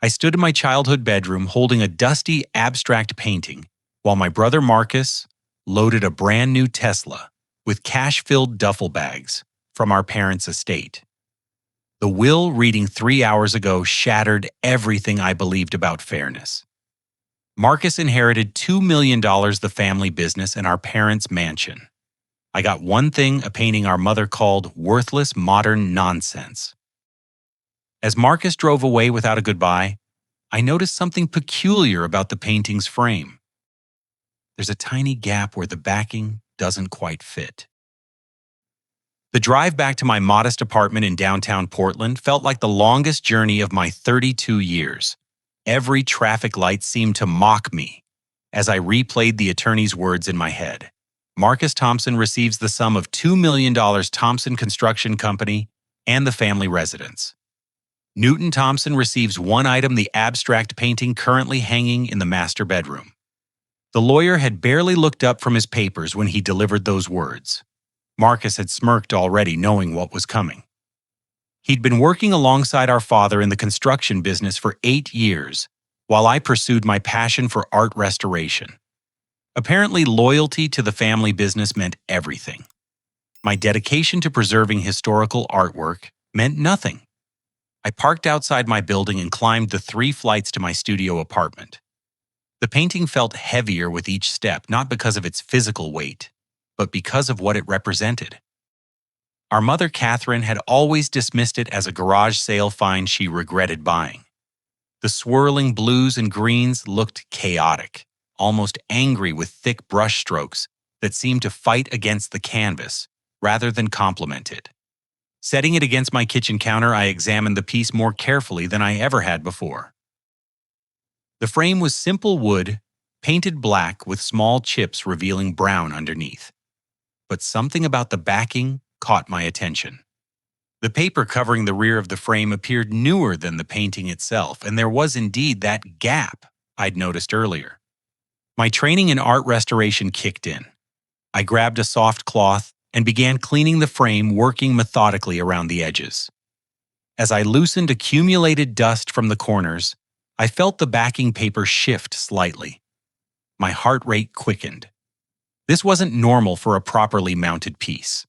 I stood in my childhood bedroom holding a dusty, abstract painting, while my brother Marcus loaded a brand new Tesla with cash-filled duffel bags from our parents' estate. The will reading 3 hours ago shattered everything I believed about fairness. Marcus inherited $2 million, the family business, and our parents' mansion. I got one thing, a painting our mother called worthless modern nonsense. As Marcus drove away without a goodbye, I noticed something peculiar about the painting's frame. There's a tiny gap where the backing doesn't quite fit. The drive back to my modest apartment in downtown Portland felt like the longest journey of my 32 years. Every traffic light seemed to mock me as I replayed the attorney's words in my head. Marcus Thompson receives the sum of $2 million, Thompson Construction Company, and the family residence. Newton Thompson receives one item, the abstract painting currently hanging in the master bedroom. The lawyer had barely looked up from his papers when he delivered those words. Marcus had smirked already, knowing what was coming. He'd been working alongside our father in the construction business for 8 years, while I pursued my passion for art restoration. Apparently, loyalty to the family business meant everything. My dedication to preserving historical artwork meant nothing. I parked outside my building and climbed the 3 flights to my studio apartment. The painting felt heavier with each step, not because of its physical weight, but because of what it represented. Our mother, Catherine, had always dismissed it as a garage sale find she regretted buying. The swirling blues and greens looked chaotic, almost angry, with thick brush strokes that seemed to fight against the canvas rather than complement it. Setting it against my kitchen counter, I examined the piece more carefully than I ever had before. The frame was simple wood, painted black with small chips revealing brown underneath. But something about the backing caught my attention. The paper covering the rear of the frame appeared newer than the painting itself, and there was indeed that gap I'd noticed earlier. My training in art restoration kicked in. I grabbed a soft cloth and began cleaning the frame, working methodically around the edges. As I loosened accumulated dust from the corners, I felt the backing paper shift slightly. My heart rate quickened. This wasn't normal for a properly mounted piece.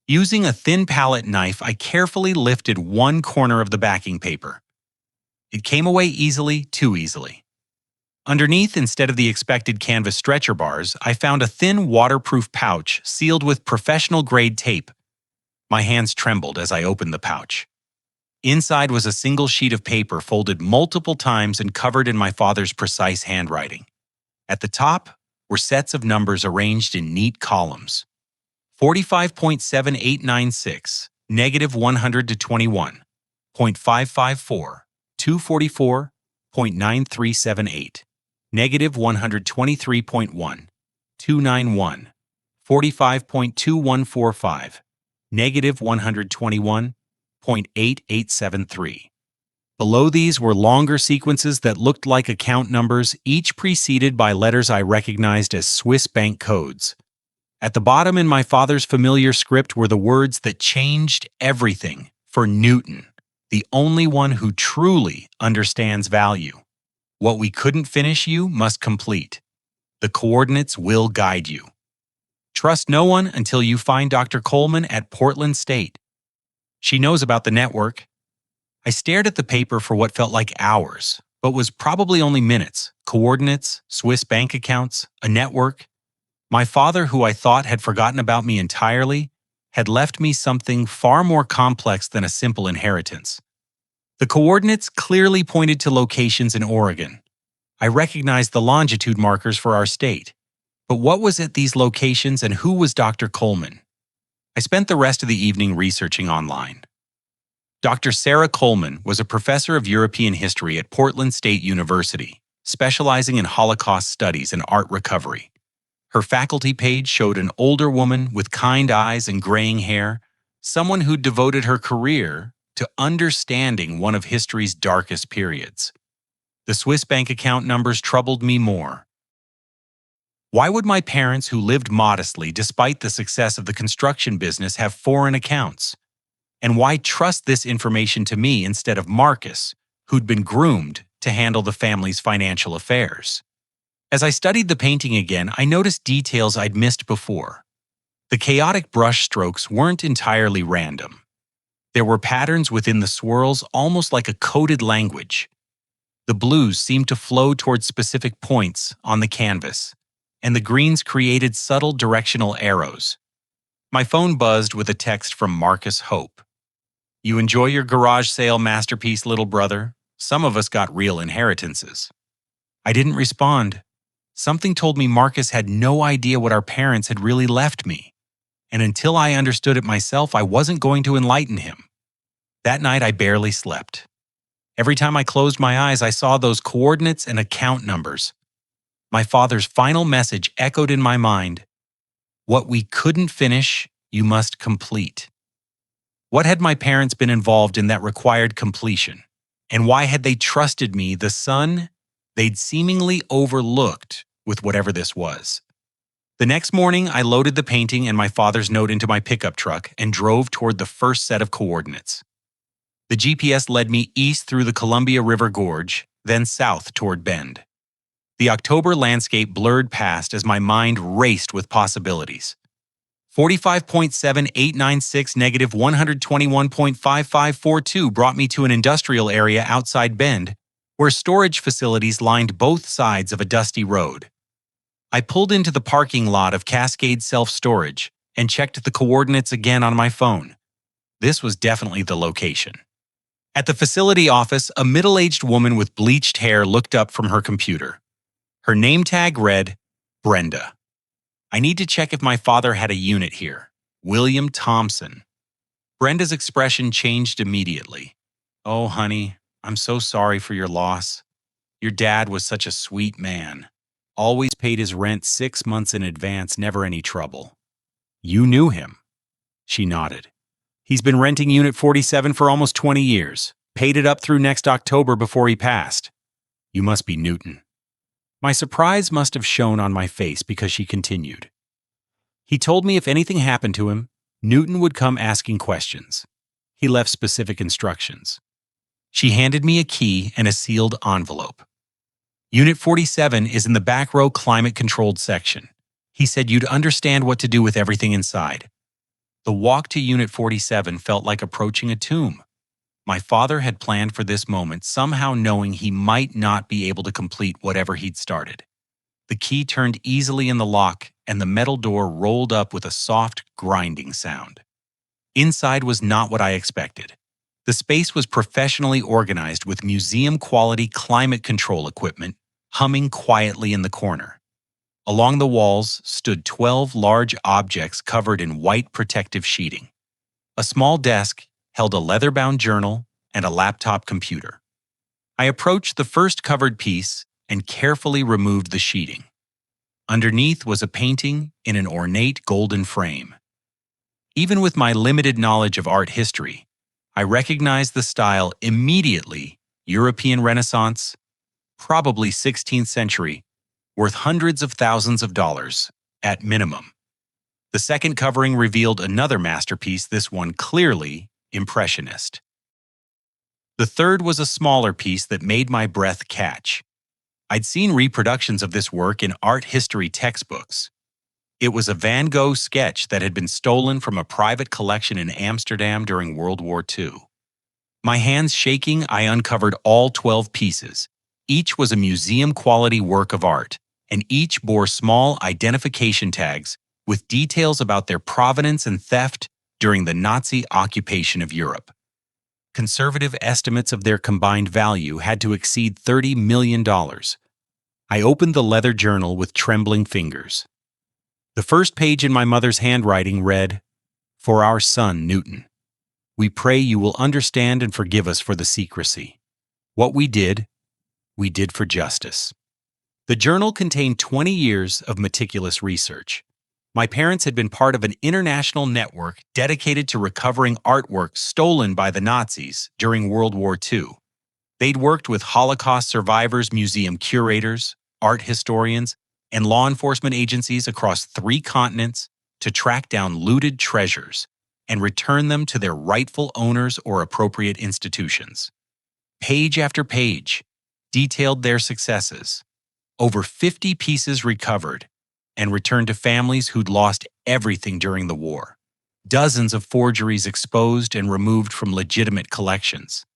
Using a thin palette knife, I carefully lifted one corner of the backing paper. It came away easily, too easily. Underneath, instead of the expected canvas stretcher bars, I found a thin waterproof pouch sealed with professional-grade tape. My hands trembled as I opened the pouch. Inside was a single sheet of paper folded multiple times and covered in my father's precise handwriting. At the top were sets of numbers arranged in neat columns. 45.7896, -100 to 21, 0.554, 244.9378, -123.1, 291, 45.2145, -121.8873. Below these were longer sequences that looked like account numbers, each preceded by letters I recognized as Swiss bank codes. At the bottom, in my father's familiar script, were the words that changed everything for Newton, the only one who truly understands value. What we couldn't finish, you must complete. The coordinates will guide you. Trust no one until you find Dr. Coleman at Portland State. She knows about the network. I stared at the paper for what felt like hours, but was probably only minutes. Coordinates, Swiss bank accounts, a network. My father, who I thought had forgotten about me entirely, had left me something far more complex than a simple inheritance. The coordinates clearly pointed to locations in Oregon. I recognized the longitude markers for our state. But what was at these locations, and who was Dr. Coleman? I spent the rest of the evening researching online. Dr. Sarah Coleman was a professor of European history at Portland State University, specializing in Holocaust studies and art recovery. Her faculty page showed an older woman with kind eyes and graying hair, someone who devoted her career to understanding one of history's darkest periods. The Swiss bank account numbers troubled me more. Why would my parents, who lived modestly despite the success of the construction business, have foreign accounts? And why trust this information to me instead of Marcus, who'd been groomed to handle the family's financial affairs. As I studied the painting again, I noticed details I'd missed before. The chaotic brushstrokes weren't entirely random. There were patterns within the swirls, almost like a coded language. The blues seemed to flow towards specific points on the canvas, and the greens created subtle directional arrows. My phone buzzed with a text from Marcus Hope. "You enjoy your garage sale masterpiece, little brother? Some of us got real inheritances." I didn't respond. Something told me Marcus had no idea what our parents had really left me, and until I understood it myself, I wasn't going to enlighten him. That night, I barely slept. Every time I closed my eyes, I saw those coordinates and account numbers. My father's final message echoed in my mind: "What we couldn't finish, you must complete." What had my parents been involved in that required completion? And why had they trusted me, the son they'd seemingly overlooked, with whatever this was? The next morning, I loaded the painting and my father's note into my pickup truck and drove toward the first set of coordinates. The GPS led me east through the Columbia River Gorge, then south toward Bend. The October landscape blurred past as my mind raced with possibilities. 45.7896 negative 121.5542 brought me to an industrial area outside Bend, where storage facilities lined both sides of a dusty road. I pulled into the parking lot of Cascade Self-Storage and checked the coordinates again on my phone. This was definitely the location. At the facility office, a middle-aged woman with bleached hair looked up from her computer. Her name tag read, Brenda. I need to check if my father had a unit here. William Thompson. Brenda's expression changed immediately. "Oh, honey, I'm so sorry for your loss. Your dad was such a sweet man. Always paid his rent 6 months in advance, never any trouble." "You knew him?" She nodded. "He's been renting Unit 47 for almost 20 years. Paid it up through next October before he passed." "You must be Newton." My surprise must have shown on my face because she continued. "He told me if anything happened to him, Newton would come asking questions. He left specific instructions." She handed me a key and a sealed envelope. "Unit 47 is in the back row climate-controlled section. He said you'd understand what to do with everything inside." The walk to Unit 47 felt like approaching a tomb. My father had planned for this moment, somehow knowing he might not be able to complete whatever he'd started. The key turned easily in the lock, and the metal door rolled up with a soft, grinding sound. Inside was not what I expected. The space was professionally organized with museum-quality climate control equipment humming quietly in the corner. Along the walls stood 12 large objects covered in white protective sheeting. A small desk held a leather-bound journal and a laptop computer. I approached the first covered piece and carefully removed the sheeting. Underneath was a painting in an ornate golden frame. Even with my limited knowledge of art history, I recognized the style immediately: European Renaissance, probably 16th century, worth hundreds of thousands of dollars, at minimum. The second covering revealed another masterpiece, this one clearly Impressionist. The third was a smaller piece that made my breath catch. I'd seen reproductions of this work in art history textbooks. It was a Van Gogh sketch that had been stolen from a private collection in Amsterdam during World War II. My hands shaking, I uncovered all 12 pieces. Each was a museum-quality work of art, and each bore small identification tags with details about their provenance and theft during the Nazi occupation of Europe. Conservative estimates of their combined value had to exceed $30 million. I opened the leather journal with trembling fingers. The first page in my mother's handwriting read, "For our son, Newton. We pray you will understand and forgive us for the secrecy. What we did for justice." The journal contained 20 years of meticulous research. My parents had been part of an international network dedicated to recovering artwork stolen by the Nazis during World War II. They'd worked with Holocaust survivors, museum curators, art historians, and law enforcement agencies across 3 continents to track down looted treasures and return them to their rightful owners or appropriate institutions. page after page, detailed their successes. Over 50 pieces recovered and returned to families who'd lost everything during the war. Dozens of forgeries exposed and removed from legitimate collections.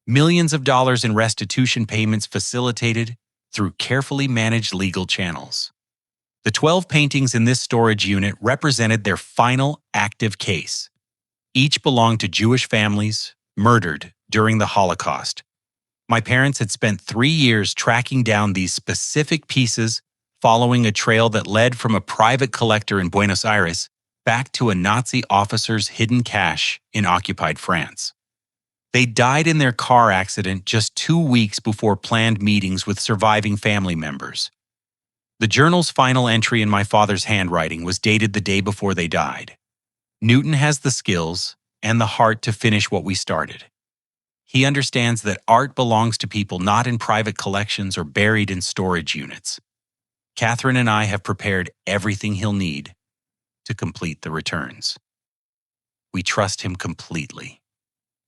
Millions of dollars in restitution payments facilitated through carefully managed legal channels. The 12 paintings in this storage unit represented their final active case. Each belonged to Jewish families murdered during the Holocaust. My parents had spent 3 years tracking down these specific pieces, following a trail that led from a private collector in Buenos Aires back to a Nazi officer's hidden cache in occupied France. They died in their car accident just 2 weeks before planned meetings with surviving family members. The journal's final entry in my father's handwriting was dated the day before they died. Newton has the skills and the heart to finish what we started. He understands that art belongs to people not in private collections or buried in storage units. Catherine and I have prepared everything he'll need to complete the returns. We trust him completely.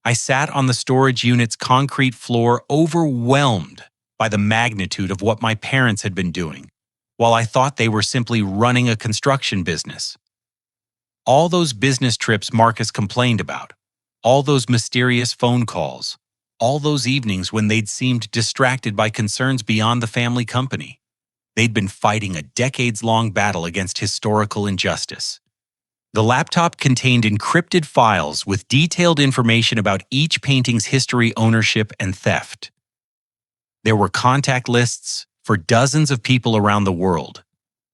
I sat on the storage unit's concrete floor, overwhelmed by the magnitude of what my parents had been doing, while I thought they were simply running a construction business. All those business trips Marcus complained about, all those mysterious phone calls, all those evenings when they'd seemed distracted by concerns beyond the family company. They'd been fighting a decades-long battle against historical injustice. The laptop contained encrypted files with detailed information about each painting's history, ownership, and theft. There were contact lists for dozens of people around the world,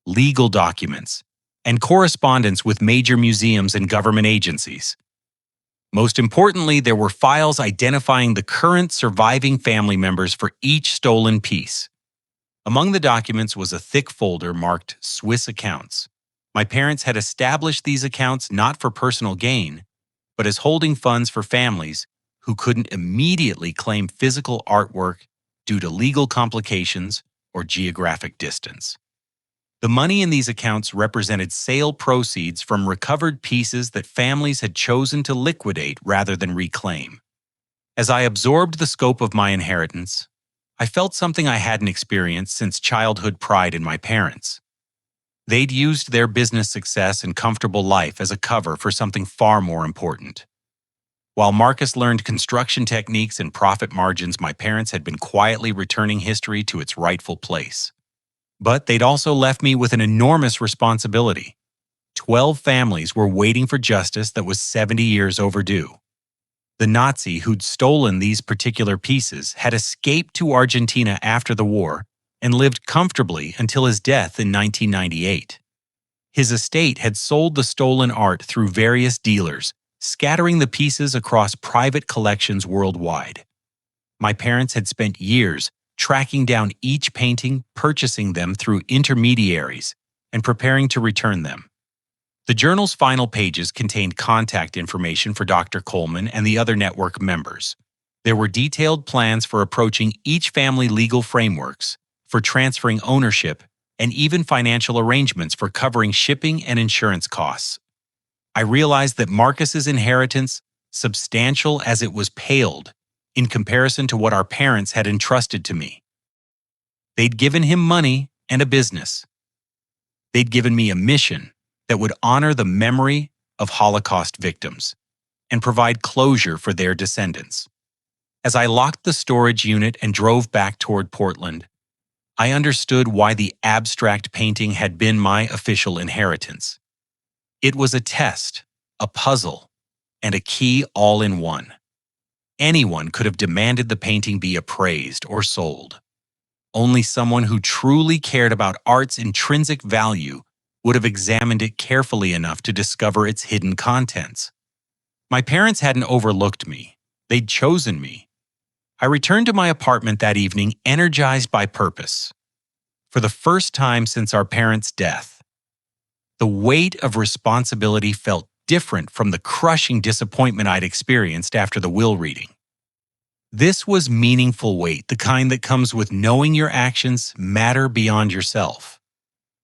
legal documents, and correspondence with major museums and government agencies. Most importantly, there were files identifying the current surviving family members for each stolen piece. Among the documents was a thick folder marked Swiss accounts. My parents had established these accounts not for personal gain, but as holding funds for families who couldn't immediately claim physical artwork due to legal complications or geographic distance. The money in these accounts represented sale proceeds from recovered pieces that families had chosen to liquidate rather than reclaim. As I absorbed the scope of my inheritance, I felt something I hadn't experienced since childhood pride in my parents. They'd used their business success and comfortable life as a cover for something far more important. While Marcus learned construction techniques and profit margins, my parents had been quietly returning history to its rightful place. But they'd also left me with an enormous responsibility. 12 families were waiting for justice that was 70 years overdue. The Nazi who'd stolen these particular pieces had escaped to Argentina after the war and lived comfortably until his death in 1998. His estate had sold the stolen art through various dealers, scattering the pieces across private collections worldwide. My parents had spent years tracking down each painting, purchasing them through intermediaries, and preparing to return them. The journal's final pages contained contact information for Dr. Coleman and the other network members. There were detailed plans for approaching each family legal frameworks, for transferring ownership, and even financial arrangements for covering shipping and insurance costs. I realized that Marcus's inheritance, substantial as it was, paled in comparison to what our parents had entrusted to me. They'd given him money and a business. They'd given me a mission that would honor the memory of Holocaust victims and provide closure for their descendants. As I locked the storage unit and drove back toward Portland, I understood why the abstract painting had been my official inheritance. It was a test, a puzzle, and a key all in one. Anyone could have demanded the painting be appraised or sold. Only someone who truly cared about art's intrinsic value would have examined it carefully enough to discover its hidden contents. My parents hadn't overlooked me. They'd chosen me. I returned to my apartment that evening, energized by purpose. For the first time since our parents' death, the weight of responsibility felt different from the crushing disappointment I'd experienced after the will reading. This was meaningful weight, the kind that comes with knowing your actions matter beyond yourself.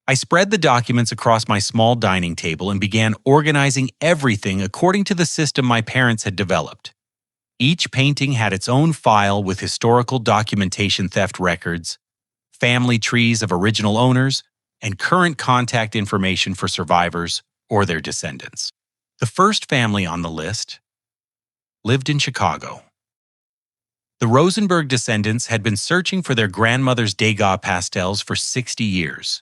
I spread the documents across my small dining table and began organizing everything according to the system my parents had developed. Each painting had its own file with historical documentation theft records, family trees of original owners, and current contact information for survivors or their descendants. The first family on the list lived in Chicago. The Rosenberg descendants had been searching for their grandmother's Degas pastels for 60 years.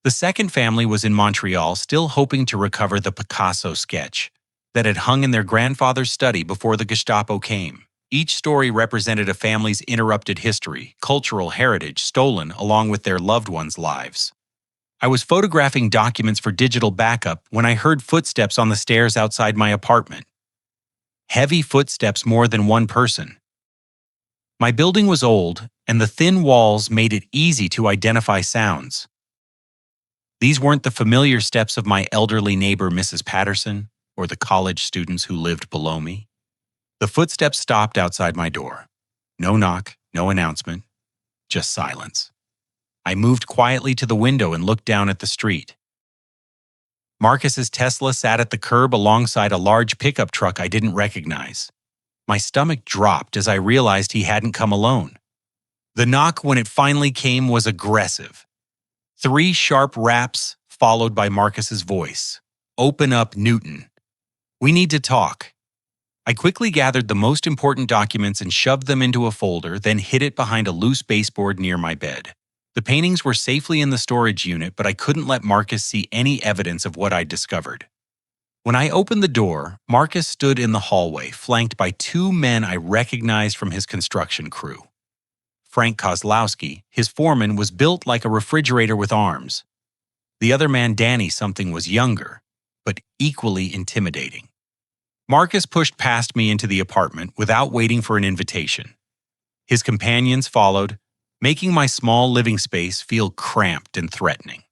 The second family was in Montreal, still hoping to recover the Picasso sketch that had hung in their grandfather's study before the Gestapo came. Each story represented a family's interrupted history, cultural heritage stolen along with their loved ones' lives. I was photographing documents for digital backup when I heard footsteps on the stairs outside my apartment. Heavy footsteps, more than one person. My building was old, and the thin walls made it easy to identify sounds. These weren't the familiar steps of my elderly neighbor, Mrs. Patterson, or the college students who lived below me. The footsteps stopped outside my door. No knock, no announcement, just silence. I moved quietly to the window and looked down at the street. Marcus's Tesla sat at the curb alongside a large pickup truck I didn't recognize. My stomach dropped as I realized he hadn't come alone. The knock, when it finally came, was aggressive. 3 sharp raps, followed by Marcus's voice. "Open up, Newton. We need to talk." I quickly gathered the most important documents and shoved them into a folder, then hid it behind a loose baseboard near my bed. The paintings were safely in the storage unit, but I couldn't let Marcus see any evidence of what I'd discovered. When I opened the door, Marcus stood in the hallway, flanked by 2 men I recognized from his construction crew. Frank Kozlowski, his foreman, was built like a refrigerator with arms. The other man, Danny something, was younger, but equally intimidating. Marcus pushed past me into the apartment without waiting for an invitation. His companions followed, making my small living space feel cramped and threatening.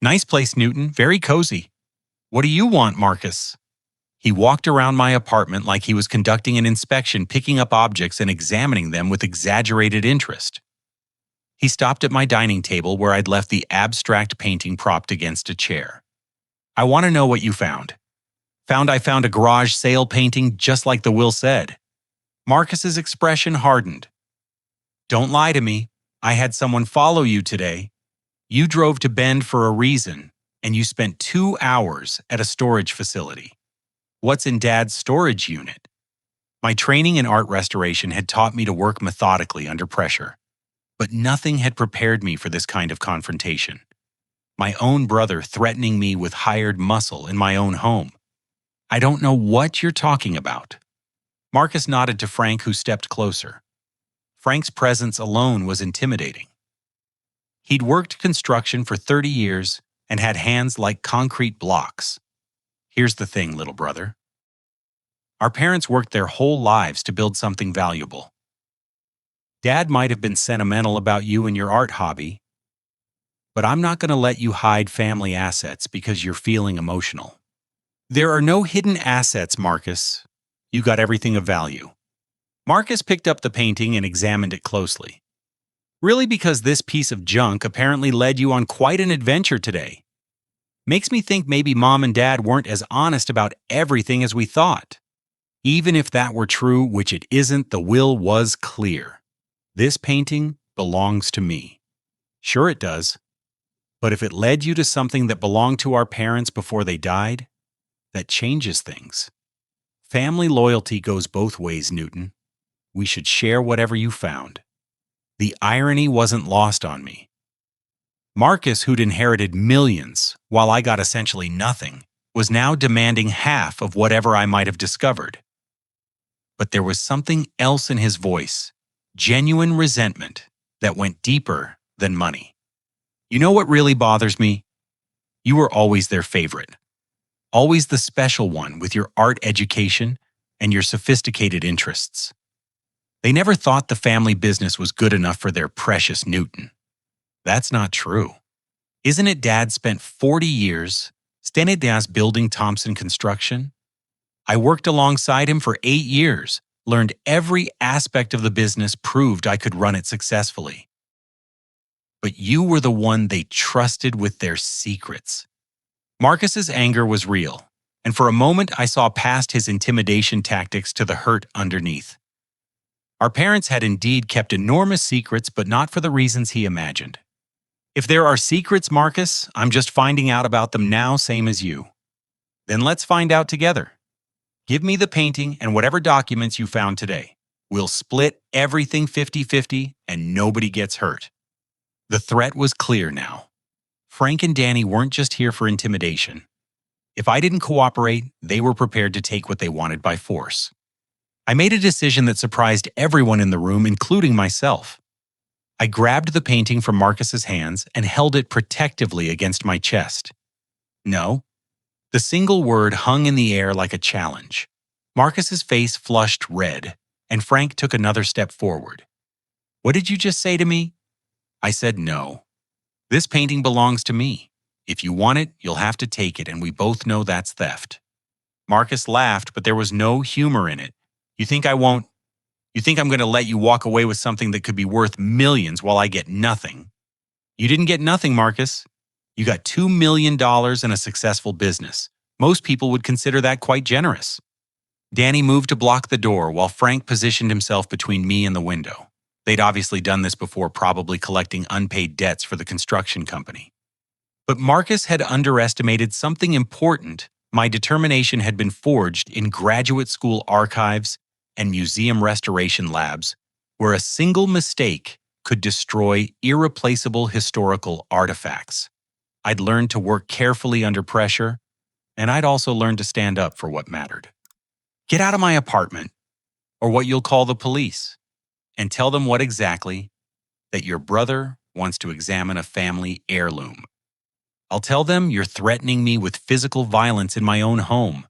"Nice place, Newton. Very cozy. What do you want, Marcus?" He walked around my apartment like he was conducting an inspection, picking up objects and examining them with exaggerated interest. He stopped at my dining table where I'd left the abstract painting propped against a chair. "I want to know what you found." I found a garage sale painting just like the will said." Marcus's expression hardened. "Don't lie to me. I had someone follow you today. You drove to Bend for a reason, and you spent 2 hours at a storage facility. What's in Dad's storage unit?" My training in art restoration had taught me to work methodically under pressure, but nothing had prepared me for this kind of confrontation. My own brother threatening me with hired muscle in my own home. "I don't know what you're talking about." Marcus nodded to Frank, who stepped closer. Frank's presence alone was intimidating. He'd worked construction for 30 years and had hands like concrete blocks. "Here's the thing, little brother. Our parents worked their whole lives to build something valuable. Dad might have been sentimental about you and your art hobby, but I'm not going to let you hide family assets because you're feeling emotional. There are no hidden assets, Marcus. You got everything of value." Marcus picked up the painting and examined it closely. "Really, because this piece of junk apparently led you on quite an adventure today. Makes me think maybe Mom and Dad weren't as honest about everything as we thought. Even if that were true, which it isn't, the will was clear. This painting belongs to me." "Sure it does. But if it led you to something that belonged to our parents before they died, that changes things. Family loyalty goes both ways, Newton. We should share whatever you found." The irony wasn't lost on me. Marcus, who'd inherited millions while I got essentially nothing, was now demanding half of whatever I might have discovered. But there was something else in his voice, genuine resentment that went deeper than money. "You know what really bothers me? You were always their favorite. Always the special one with your art education and your sophisticated interests. They never thought the family business was good enough for their precious Newton. That's not true. Isn't it Dad spent 40 years standing building Thompson Construction? I worked alongside him for 8 years, learned every aspect of the business, proved I could run it successfully. But you were the one they trusted with their secrets." Marcus's anger was real, and for a moment I saw past his intimidation tactics to the hurt underneath. Our parents had indeed kept enormous secrets, but not for the reasons he imagined. If there are secrets, Marcus, I'm just finding out about them now, same as you. Then let's find out together. Give me the painting and whatever documents you found today. We'll split everything 50-50 and nobody gets hurt. The threat was clear now. Frank and Danny weren't just here for intimidation. If I didn't cooperate, they were prepared to take what they wanted by force. I made a decision that surprised everyone in the room, including myself. I grabbed the painting from Marcus's hands and held it protectively against my chest. No. The single word hung in the air like a challenge. Marcus's face flushed red, and Frank took another step forward. What did you just say to me? I said no. This painting belongs to me. If you want it, you'll have to take it, and we both know that's theft. Marcus laughed, but there was no humor in it. You think I won't? You think I'm going to let you walk away with something that could be worth millions while I get nothing? You didn't get nothing, Marcus. You got $2 million and a successful business. Most people would consider that quite generous. Danny moved to block the door while Frank positioned himself between me and the window. They'd obviously done this before, probably collecting unpaid debts for the construction company. But Marcus had underestimated something important. My determination had been forged in graduate school archives and museum restoration labs, where a single mistake could destroy irreplaceable historical artifacts. I'd learned to work carefully under pressure, and I'd also learned to stand up for what mattered. Get out of my apartment, or what you'll call the police, and tell them what exactly, that your brother wants to examine a family heirloom. I'll tell them you're threatening me with physical violence in my own home.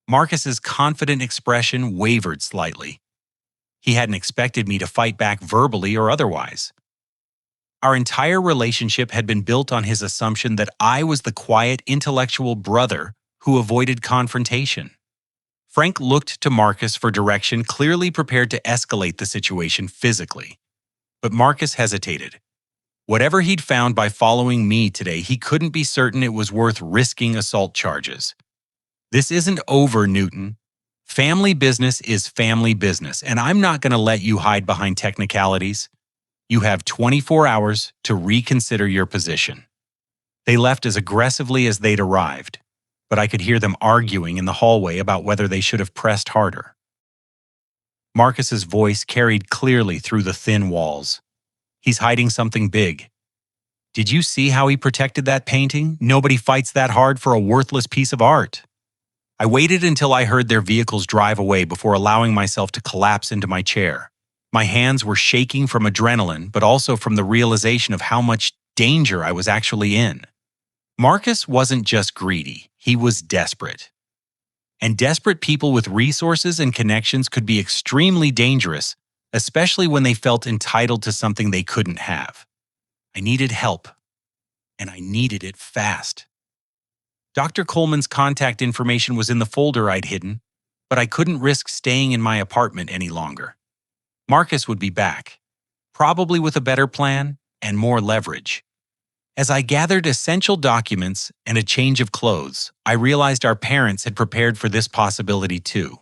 Marcus's confident expression wavered slightly. He hadn't expected me to fight back verbally or otherwise. Our entire relationship had been built on his assumption that I was the quiet, intellectual brother who avoided confrontation. Frank looked to Marcus for direction, clearly prepared to escalate the situation physically. But Marcus hesitated. Whatever he'd found by following me today, he couldn't be certain it was worth risking assault charges. This isn't over, Newton. Family business is family business, and I'm not going to let you hide behind technicalities. You have 24 hours to reconsider your position. They left as aggressively as they'd arrived, but I could hear them arguing in the hallway about whether they should have pressed harder. Marcus's voice carried clearly through the thin walls. He's hiding something big. Did you see how he protected that painting? Nobody fights that hard for a worthless piece of art. I waited until I heard their vehicles drive away before allowing myself to collapse into my chair. My hands were shaking from adrenaline, but also from the realization of how much danger I was actually in. Marcus wasn't just greedy, he was desperate. And desperate people with resources and connections could be extremely dangerous, especially when they felt entitled to something they couldn't have. I needed help, and I needed it fast. Dr. Coleman's contact information was in the folder I'd hidden, but I couldn't risk staying in my apartment any longer. Marcus would be back, probably with a better plan and more leverage. As I gathered essential documents and a change of clothes, I realized our parents had prepared for this possibility too.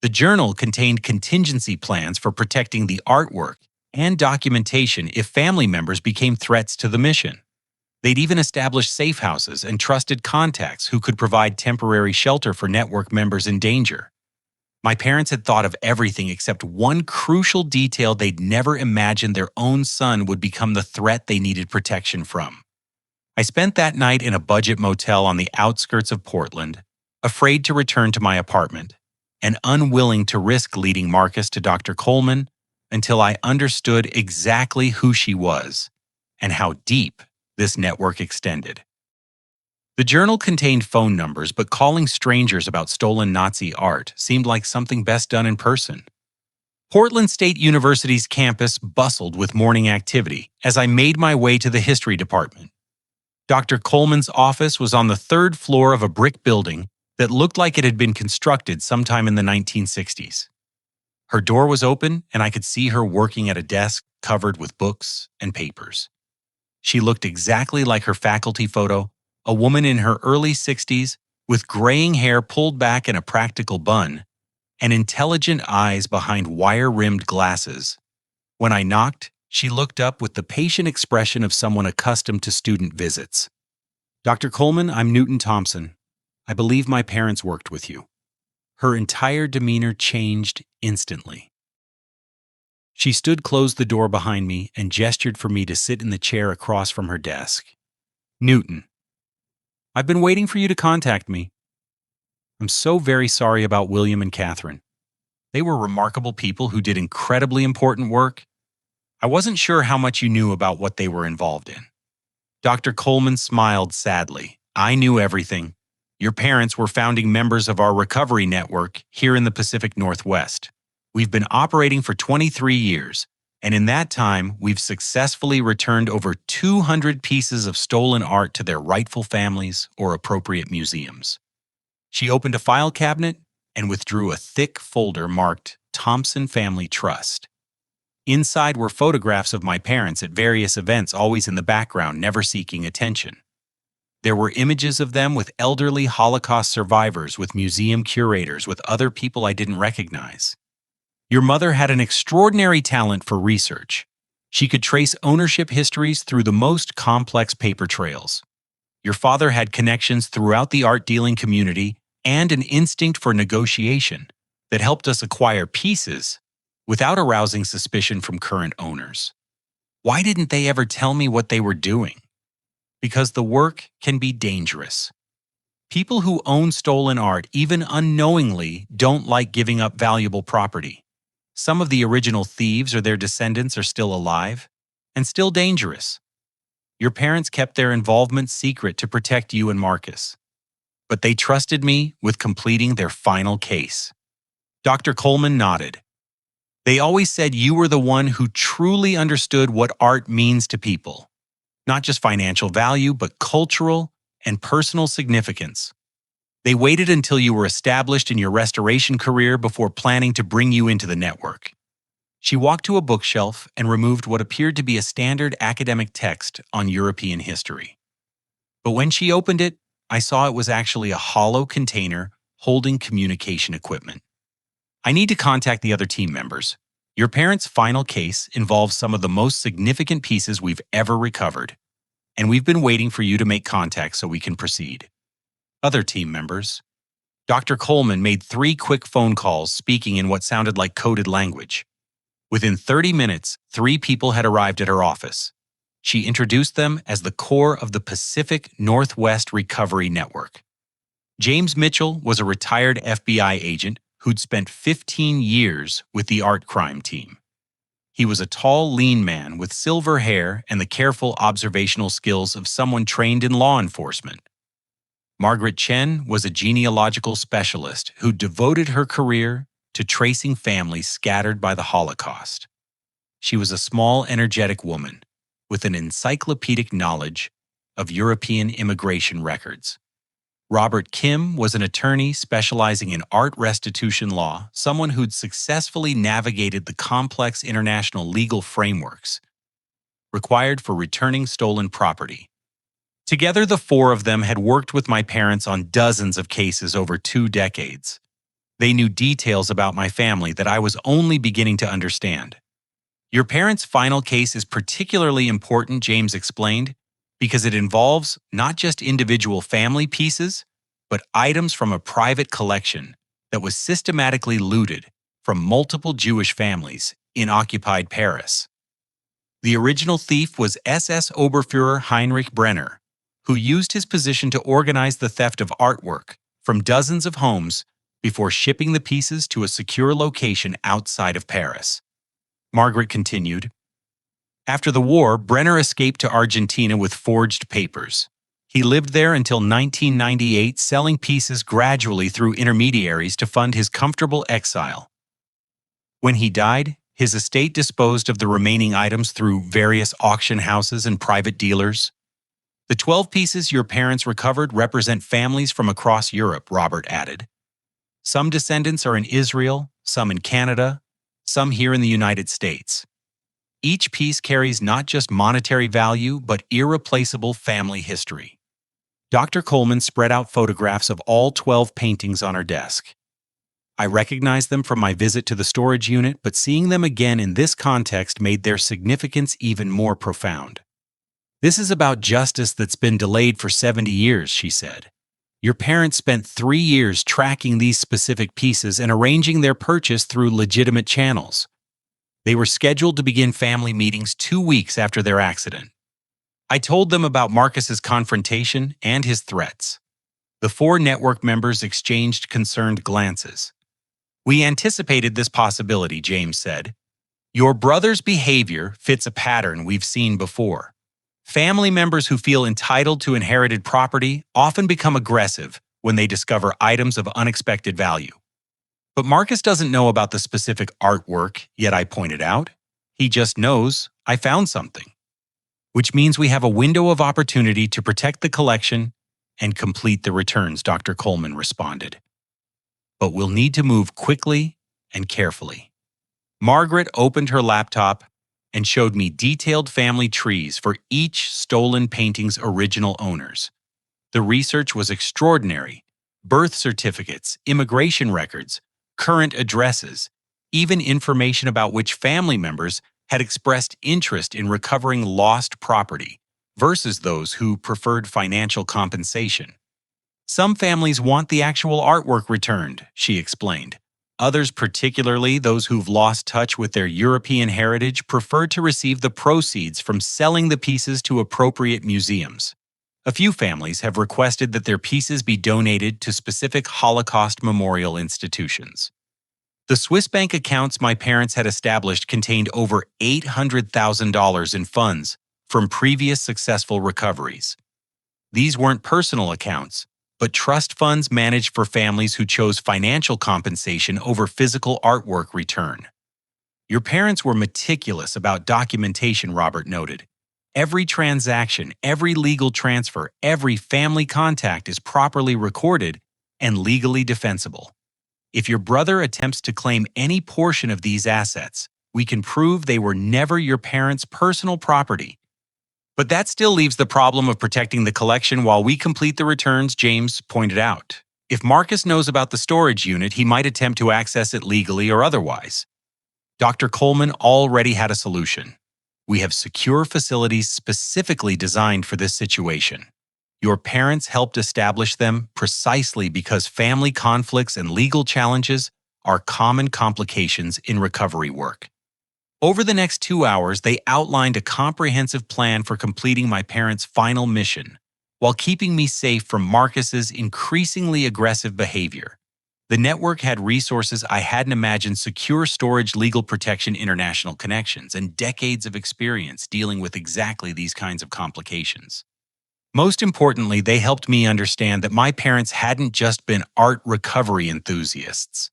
The journal contained contingency plans for protecting the artwork and documentation if family members became threats to the mission. They'd even established safe houses and trusted contacts who could provide temporary shelter for network members in danger. My parents had thought of everything except one crucial detail: they'd never imagined their own son would become the threat they needed protection from. I spent that night in a budget motel on the outskirts of Portland, afraid to return to my apartment, and unwilling to risk leading Marcus to Dr. Coleman until I understood exactly who she was and how deep this network extended. The journal contained phone numbers, but calling strangers about stolen Nazi art seemed like something best done in person. Portland State University's campus bustled with morning activity as I made my way to the history department. Dr. Coleman's office was on the third floor of a brick building that looked like it had been constructed sometime in the 1960s. Her door was open, and I could see her working at a desk covered with books and papers. She looked exactly like her faculty photo, a woman in her early 60s with graying hair pulled back in a practical bun and intelligent eyes behind wire-rimmed glasses. When I knocked, she looked up with the patient expression of someone accustomed to student visits. "Dr. Coleman, I'm Newton Thompson. I believe my parents worked with you." Her entire demeanor changed instantly. She closed the door behind me, and gestured for me to sit in the chair across from her desk. "Newton, I've been waiting for you to contact me. I'm so very sorry about William and Catherine. They were remarkable people who did incredibly important work. I wasn't sure how much you knew about what they were involved in." Dr. Coleman smiled sadly. "I knew everything. Your parents were founding members of our recovery network here in the Pacific Northwest. We've been operating for 23 years, and in that time, we've successfully returned over 200 pieces of stolen art to their rightful families or appropriate museums." She opened a file cabinet and withdrew a thick folder marked Thompson Family Trust. Inside were photographs of my parents at various events, always in the background, never seeking attention. There were images of them with elderly Holocaust survivors, with museum curators, with other people I didn't recognize. "Your mother had an extraordinary talent for research. She could trace ownership histories through the most complex paper trails. Your father had connections throughout the art dealing community and an instinct for negotiation that helped us acquire pieces without arousing suspicion from current owners. Why didn't they ever tell me what they were doing? Because the work can be dangerous. People who own stolen art, even unknowingly, don't like giving up valuable property. Some of the original thieves or their descendants are still alive and still dangerous. Your parents kept their involvement secret to protect you and Marcus, but they trusted me with completing their final case." Dr. Coleman nodded. "They always said you were the one who truly understood what art means to people. Not just financial value, but cultural and personal significance. They waited until you were established in your restoration career before planning to bring you into the network." She walked to a bookshelf and removed what appeared to be a standard academic text on European history. But when she opened it, I saw it was actually a hollow container holding communication equipment. "I need to contact the other team members. Your parents' final case involves some of the most significant pieces we've ever recovered, and we've been waiting for you to make contact so we can proceed." Other team members. Dr. Coleman made 3 quick phone calls, speaking in what sounded like coded language. Within 30 minutes, 3 people had arrived at her office. She introduced them as the core of the Pacific Northwest Recovery Network. James Mitchell was a retired FBI agent who'd spent 15 years with the art crime team. He was a tall, lean man with silver hair and the careful observational skills of someone trained in law enforcement. Margaret Chen was a genealogical specialist who devoted her career to tracing families scattered by the Holocaust. She was a small, energetic woman with an encyclopedic knowledge of European immigration records. Robert Kim was an attorney specializing in art restitution law, someone who'd successfully navigated the complex international legal frameworks required for returning stolen property. Together, the 4 of them had worked with my parents on dozens of cases over 2 decades. They knew details about my family that I was only beginning to understand. "Your parents' final case is particularly important," James explained, "because it involves not just individual family pieces, but items from a private collection that was systematically looted from multiple Jewish families in occupied Paris. The original thief was SS Oberfuhrer Heinrich Brenner, who used his position to organize the theft of artwork from dozens of homes before shipping the pieces to a secure location outside of Paris." Margaret continued, "After the war, Brenner escaped to Argentina with forged papers. He lived there until 1998, selling pieces gradually through intermediaries to fund his comfortable exile. When he died, his estate disposed of the remaining items through various auction houses and private dealers. The 12 pieces your parents recovered represent families from across Europe," Robert added. "Some descendants are in Israel, some in Canada, some here in the United States. Each piece carries not just monetary value, but irreplaceable family history." Dr. Coleman spread out photographs of all 12 paintings on her desk. I recognized them from my visit to the storage unit, but seeing them again in this context made their significance even more profound. "This is about justice that's been delayed for 70 years, she said. Your parents spent 3 years tracking these specific pieces and arranging their purchase through legitimate channels. They were scheduled to begin family meetings 2 weeks after their accident. I told them about Marcus's confrontation and his threats. The 4 network members exchanged concerned glances. We anticipated this possibility," James said. "Your brother's behavior fits a pattern we've seen before. Family members who feel entitled to inherited property often become aggressive when they discover items of unexpected value. But Marcus doesn't know about the specific artwork, yet I pointed out. He just knows I found something. Which means we have a window of opportunity to protect the collection and complete the returns," Dr. Coleman responded. "But we'll need to move quickly and carefully." Margaret opened her laptop and showed me detailed family trees for each stolen painting's original owners. The research was extraordinary. Birth certificates, immigration records, current addresses, even information about which family members had expressed interest in recovering lost property versus those who preferred financial compensation. "Some families want the actual artwork returned," she explained. "Others, particularly those who've lost touch with their European heritage, prefer to receive the proceeds from selling the pieces to appropriate museums. A few families have requested that their pieces be donated to specific Holocaust memorial institutions." The Swiss bank accounts my parents had established contained over $800,000 in funds from previous successful recoveries. These weren't personal accounts, but trust funds managed for families who chose financial compensation over physical artwork return. "Your parents were meticulous about documentation," Robert noted. "Every transaction, every legal transfer, every family contact is properly recorded and legally defensible. If your brother attempts to claim any portion of these assets, we can prove they were never your parents' personal property. But that still leaves the problem of protecting the collection while we complete the returns," James pointed out. "If Marcus knows about the storage unit, he might attempt to access it legally or otherwise." Dr. Coleman already had a solution. "We have secure facilities specifically designed for this situation. Your parents helped establish them precisely because family conflicts and legal challenges are common complications in recovery work." Over the next 2 hours, they outlined a comprehensive plan for completing my parents' final mission, while keeping me safe from Marcus's increasingly aggressive behavior. The network had resources I hadn't imagined: secure storage, legal protection, international connections, and decades of experience dealing with exactly these kinds of complications. Most importantly, they helped me understand that my parents hadn't just been art recovery enthusiasts.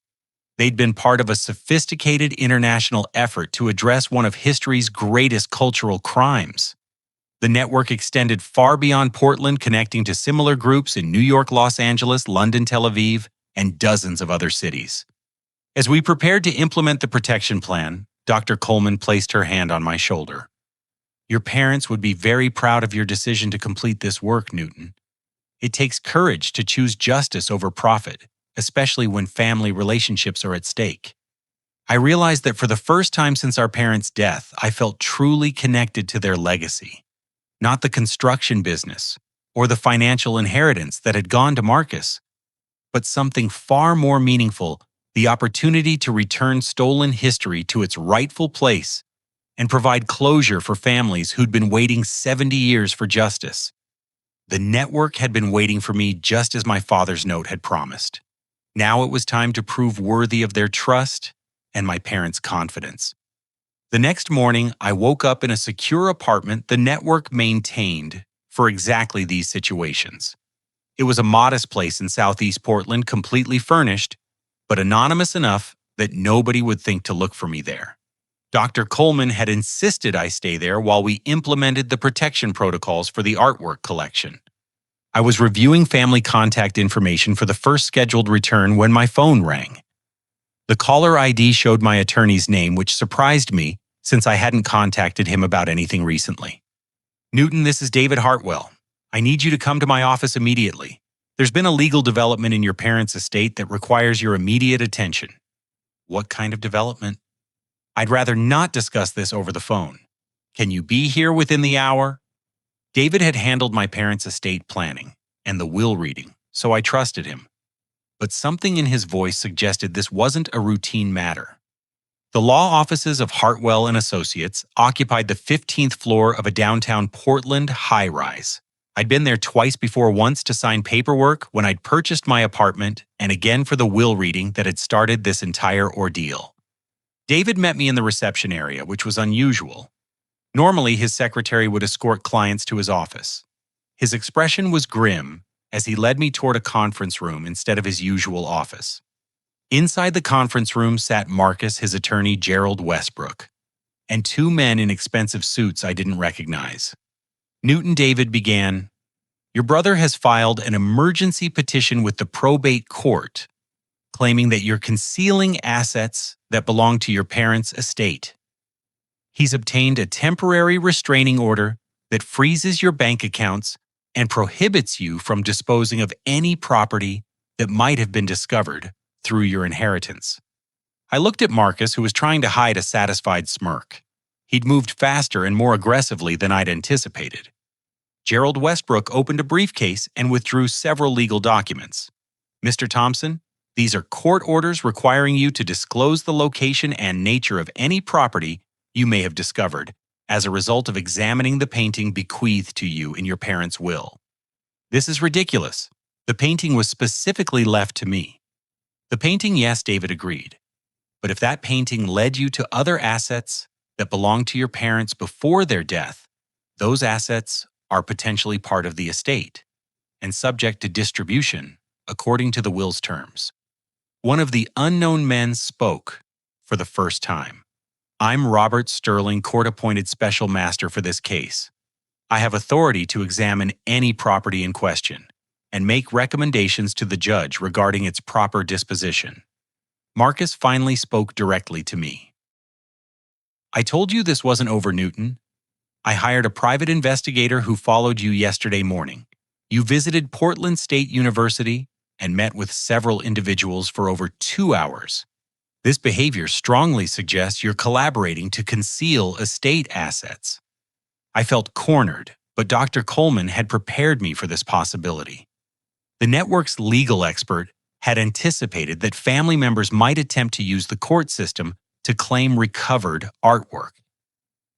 They'd been part of a sophisticated international effort to address one of history's greatest cultural crimes. The network extended far beyond Portland, connecting to similar groups in New York, Los Angeles, London, Tel Aviv, and dozens of other cities. As we prepared to implement the protection plan, Dr. Coleman placed her hand on my shoulder. "Your parents would be very proud of your decision to complete this work, Newton. It takes courage to choose justice over profit, especially when family relationships are at stake." I realized that for the first time since our parents' death, I felt truly connected to their legacy. Not the construction business or the financial inheritance that had gone to Marcus, but something far more meaningful: the opportunity to return stolen history to its rightful place and provide closure for families who'd been waiting 70 years for justice. The network had been waiting for me just as my father's note had promised. Now it was time to prove worthy of their trust and my parents' confidence. The next morning, I woke up in a secure apartment the network maintained for exactly these situations. It was a modest place in Southeast Portland, completely furnished, but anonymous enough that nobody would think to look for me there. Dr. Coleman had insisted I stay there while we implemented the protection protocols for the artwork collection. I was reviewing family contact information for the first scheduled return when my phone rang. The caller ID showed my attorney's name, which surprised me since I hadn't contacted him about anything recently. "Newton, this is David Hartwell. I need you to come to my office immediately. There's been a legal development in your parents' estate that requires your immediate attention. What kind of development? I'd rather not discuss this over the phone. Can you be here within the hour? David had handled my parents' estate planning and the will reading, so I trusted him. But something in his voice suggested this wasn't a routine matter. The law offices of Hartwell and Associates occupied the 15th floor of a downtown Portland high-rise. I'd been there twice before, once to sign paperwork when I'd purchased my apartment, and again for the will reading that had started this entire ordeal. David met me in the reception area, which was unusual. Normally, his secretary would escort clients to his office. His expression was grim as he led me toward a conference room instead of his usual office. Inside the conference room sat Marcus, his attorney Gerald Westbrook, and two men in expensive suits I didn't recognize. Newton, David began, "Your brother has filed an emergency petition with the probate court, claiming that you're concealing assets that belong to your parents' estate. He's obtained a temporary restraining order that freezes your bank accounts and prohibits you from disposing of any property that might have been discovered through your inheritance." I looked at Marcus, who was trying to hide a satisfied smirk. He'd moved faster and more aggressively than I'd anticipated. Gerald Westbrook opened a briefcase and withdrew several legal documents. "Mr. Thompson, these are court orders requiring you to disclose the location and nature of any property you may have discovered as a result of examining the painting bequeathed to you in your parents' will. This is ridiculous. The painting was specifically left to me." "The painting, yes," David agreed. "But if that painting led you to other assets that belonged to your parents before their death, those assets are potentially part of the estate and subject to distribution according to the will's terms." One of the unknown men spoke for the first time. "I'm Robert Sterling, court-appointed special master for this case. I have authority to examine any property in question and make recommendations to the judge regarding its proper disposition." Marcus finally spoke directly to me. "I told you this wasn't over, Newton. I hired a private investigator who followed you yesterday morning. You visited Portland State University and met with several individuals for over 2 hours. This behavior strongly suggests you're collaborating to conceal estate assets." I felt cornered, but Dr. Coleman had prepared me for this possibility. The network's legal expert had anticipated that family members might attempt to use the court system to claim recovered artwork.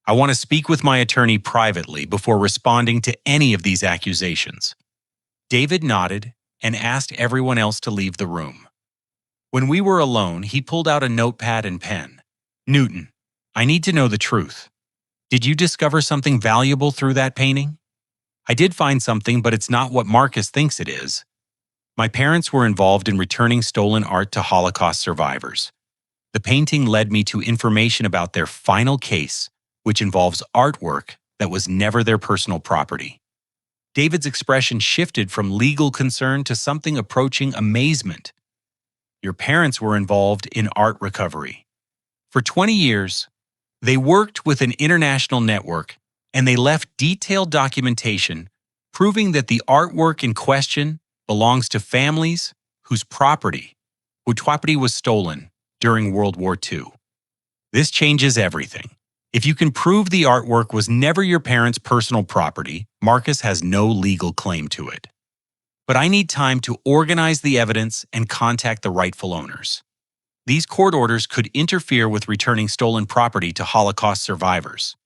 "I want to speak with my attorney privately before responding to any of these accusations." David nodded and asked everyone else to leave the room. When we were alone, he pulled out a notepad and pen. "Newton, I need to know the truth. Did you discover something valuable through that painting?" "I did find something, but it's not what Marcus thinks it is. My parents were involved in returning stolen art to Holocaust survivors. The painting led me to information about their final case, which involves artwork that was never their personal property." David's expression shifted from legal concern to something approaching amazement. "Your parents were involved in art recovery. For 20 years, they worked with an international network, and they left detailed documentation proving that the artwork in question belongs to families whose property was stolen during World War II. This changes everything. If you can prove the artwork was never your parents' personal property, Marcus has no legal claim to it. But I need time to organize the evidence and contact the rightful owners. These court orders could interfere with returning stolen property to Holocaust survivors."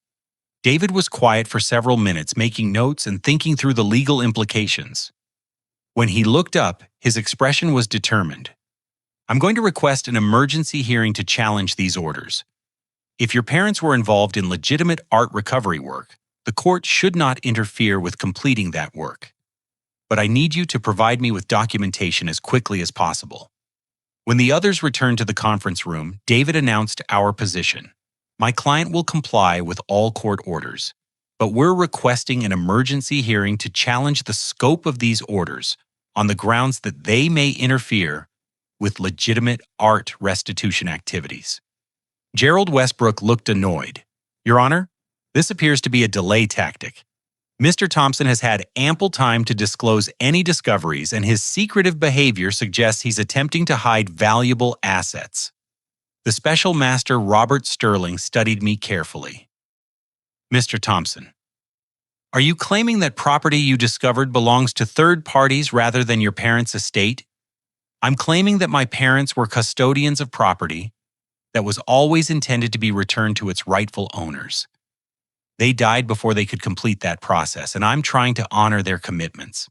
David was quiet for several minutes, making notes and thinking through the legal implications. When he looked up, his expression was determined. "I'm going to request an emergency hearing to challenge these orders. If your parents were involved in legitimate art recovery work, the court should not interfere with completing that work. But I need you to provide me with documentation as quickly as possible." When the others returned to the conference room, David announced our position. "My client will comply with all court orders, but we're requesting an emergency hearing to challenge the scope of these orders on the grounds that they may interfere with legitimate art restitution activities." Gerald Westbrook looked annoyed. "Your Honor, this appears to be a delay tactic. Mr. Thompson has had ample time to disclose any discoveries, and his secretive behavior suggests he's attempting to hide valuable assets. The Special Master Robert Sterling studied me carefully. Mr. Thompson, are you claiming that property you discovered belongs to third parties rather than your parents' estate? I'm claiming that my parents were custodians of property that was always intended to be returned to its rightful owners. They died before they could complete that process, and I'm trying to honor their commitments.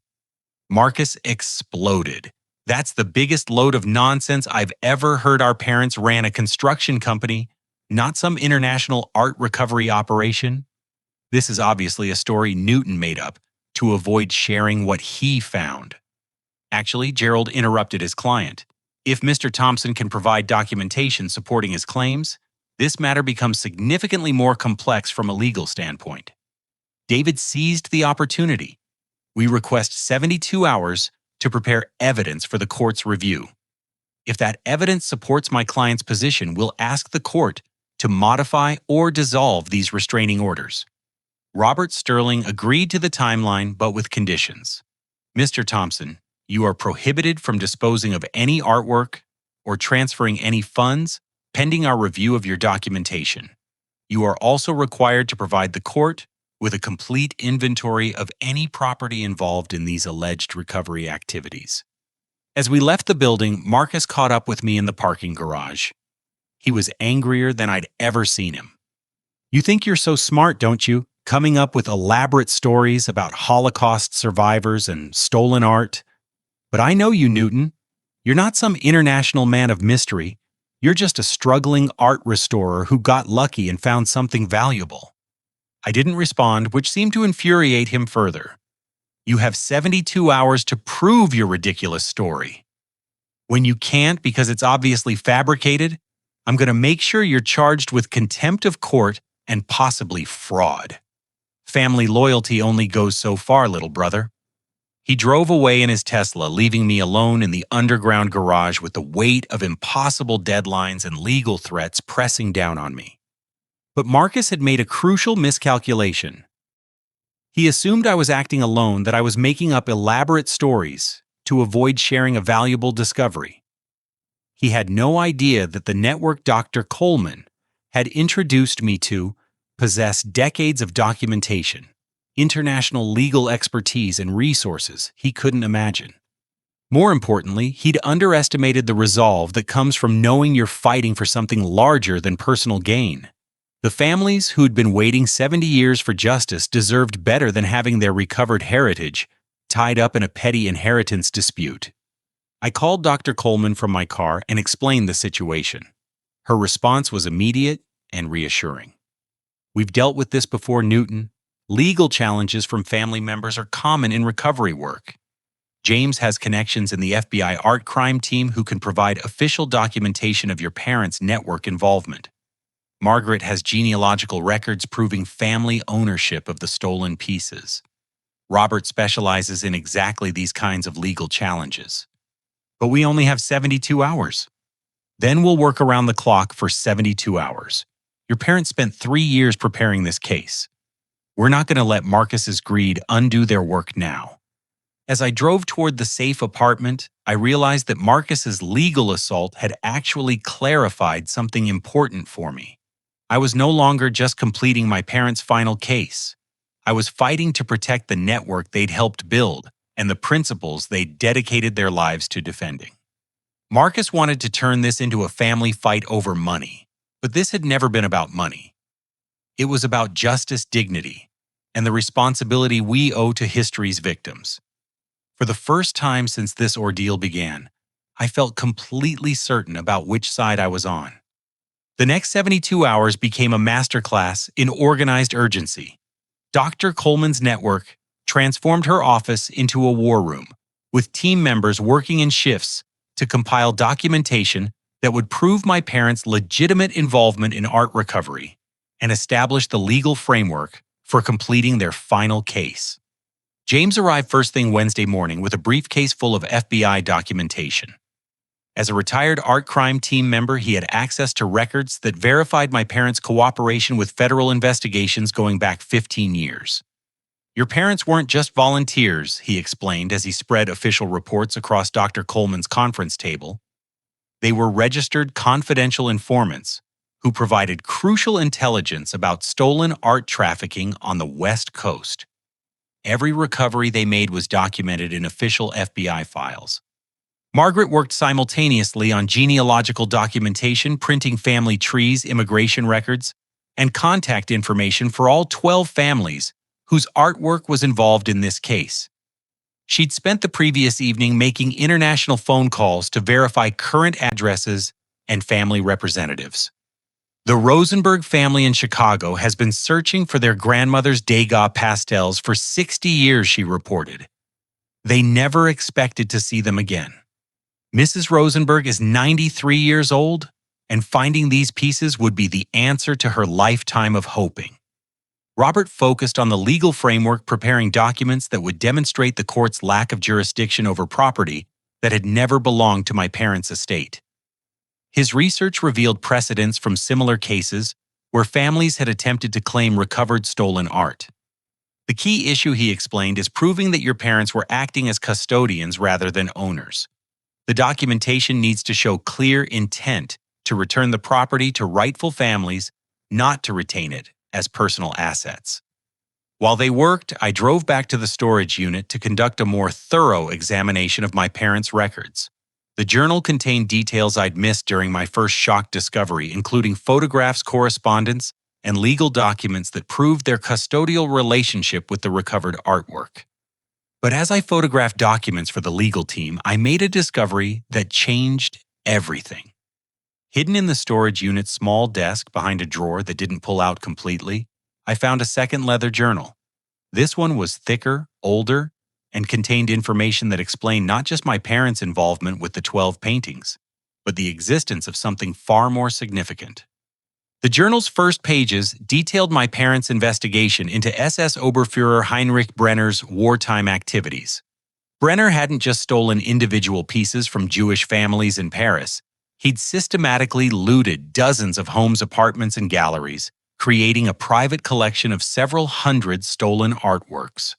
Marcus exploded. That's the biggest load of nonsense I've ever heard. Our parents ran a construction company, not some international art recovery operation. This is obviously a story Newton made up to avoid sharing what he found. Actually, Gerald interrupted his client. If Mr. Thompson can provide documentation supporting his claims, this matter becomes significantly more complex from a legal standpoint. David seized the opportunity. We request 72 hours to prepare evidence for the court's review. If that evidence supports my client's position, we'll ask the court to modify or dissolve these restraining orders. Robert Sterling agreed to the timeline, but with conditions. Mr. Thompson, you are prohibited from disposing of any artwork or transferring any funds pending our review of your documentation. You are also required to provide the court with a complete inventory of any property involved in these alleged recovery activities. As we left the building, Marcus caught up with me in the parking garage. He was angrier than I'd ever seen him. You think you're so smart, don't you? Coming up with elaborate stories about Holocaust survivors and stolen art. But I know you, Newton. You're not some international man of mystery. You're just a struggling art restorer who got lucky and found something valuable. I didn't respond, which seemed to infuriate him further. You have 72 hours to prove your ridiculous story. When you can't because it's obviously fabricated, I'm going to make sure you're charged with contempt of court and possibly fraud. Family loyalty only goes so far, little brother. He drove away in his Tesla, leaving me alone in the underground garage with the weight of impossible deadlines and legal threats pressing down on me. But Marcus had made a crucial miscalculation. He assumed I was acting alone, that I was making up elaborate stories to avoid sharing a valuable discovery. He had no idea that the network Dr. Coleman had introduced me to possessed decades of documentation, international legal expertise, and resources he couldn't imagine. More importantly, he'd underestimated the resolve that comes from knowing you're fighting for something larger than personal gain. The families who'd been waiting 70 years for justice deserved better than having their recovered heritage tied up in a petty inheritance dispute. I called Dr. Coleman from my car and explained the situation. Her response was immediate and reassuring. We've dealt with this before, Newton. Legal challenges from family members are common in recovery work. James has connections in the FBI art crime team who can provide official documentation of your parents' network involvement. Margaret has genealogical records proving family ownership of the stolen pieces. Robert specializes in exactly these kinds of legal challenges. But we only have 72 hours. Then we'll work around the clock for 72 hours. Your parents spent 3 years preparing this case. We're not going to let Marcus's greed undo their work now. As I drove toward the safe apartment, I realized that Marcus's legal assault had actually clarified something important for me. I was no longer just completing my parents' final case. I was fighting to protect the network they'd helped build and the principles they'd dedicated their lives to defending. Marcus wanted to turn this into a family fight over money, but this had never been about money. It was about justice, dignity, and the responsibility we owe to history's victims. For the first time since this ordeal began, I felt completely certain about which side I was on. The next 72 hours became a masterclass in organized urgency. Dr. Coleman's network transformed her office into a war room, with team members working in shifts to compile documentation that would prove my parents' legitimate involvement in art recovery and establish the legal framework for completing their final case. James arrived first thing Wednesday morning with a briefcase full of FBI documentation. As a retired art crime team member, he had access to records that verified my parents' cooperation with federal investigations going back 15 years. Your parents weren't just volunteers, he explained as he spread official reports across Dr. Coleman's conference table. They were registered confidential informants who provided crucial intelligence about stolen art trafficking on the West Coast. Every recovery they made was documented in official FBI files. Margaret worked simultaneously on genealogical documentation, printing family trees, immigration records, and contact information for all 12 families whose artwork was involved in this case. She'd spent the previous evening making international phone calls to verify current addresses and family representatives. The Rosenberg family in Chicago has been searching for their grandmother's Degas pastels for 60 years, she reported. They never expected to see them again. Mrs. Rosenberg is 93 years old, and finding these pieces would be the answer to her lifetime of hoping. Robert focused on the legal framework, preparing documents that would demonstrate the court's lack of jurisdiction over property that had never belonged to my parents' estate. His research revealed precedents from similar cases where families had attempted to claim recovered stolen art. The key issue, he explained, is proving that your parents were acting as custodians rather than owners. The documentation needs to show clear intent to return the property to rightful families, not to retain it as personal assets. While they worked, I drove back to the storage unit to conduct a more thorough examination of my parents' records. The journal contained details I'd missed during my first shock discovery, including photographs, correspondence, and legal documents that proved their custodial relationship with the recovered artwork. But as I photographed documents for the legal team, I made a discovery that changed everything. Hidden in the storage unit's small desk behind a drawer that didn't pull out completely, I found a second leather journal. This one was thicker, older, and contained information that explained not just my parents' involvement with the 12 paintings, but the existence of something far more significant. The journal's first pages detailed my parents' investigation into SS Oberfuhrer Heinrich Brenner's wartime activities. Brenner hadn't just stolen individual pieces from Jewish families in Paris. He'd systematically looted dozens of homes, apartments, and galleries, creating a private collection of several hundred stolen artworks.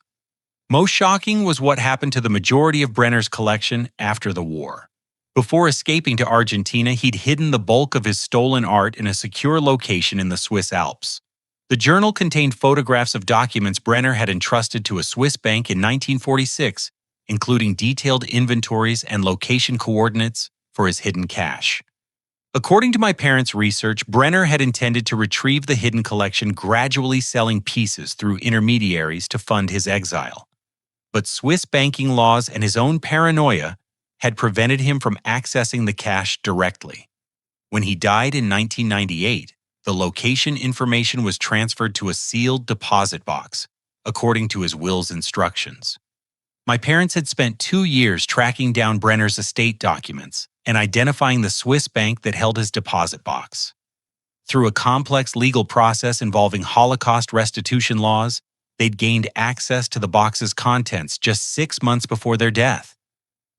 Most shocking was what happened to the majority of Brenner's collection after the war. Before escaping to Argentina, he'd hidden the bulk of his stolen art in a secure location in the Swiss Alps. The journal contained photographs of documents Brenner had entrusted to a Swiss bank in 1946, including detailed inventories and location coordinates for his hidden cash. According to my parents' research, Brenner had intended to retrieve the hidden collection, gradually selling pieces through intermediaries to fund his exile. But Swiss banking laws and his own paranoia had prevented him from accessing the cash directly. When he died in 1998, the location information was transferred to a sealed deposit box, according to his will's instructions. My parents had spent 2 years tracking down Brenner's estate documents and identifying the Swiss bank that held his deposit box. Through a complex legal process involving Holocaust restitution laws, they'd gained access to the box's contents just 6 months before their death.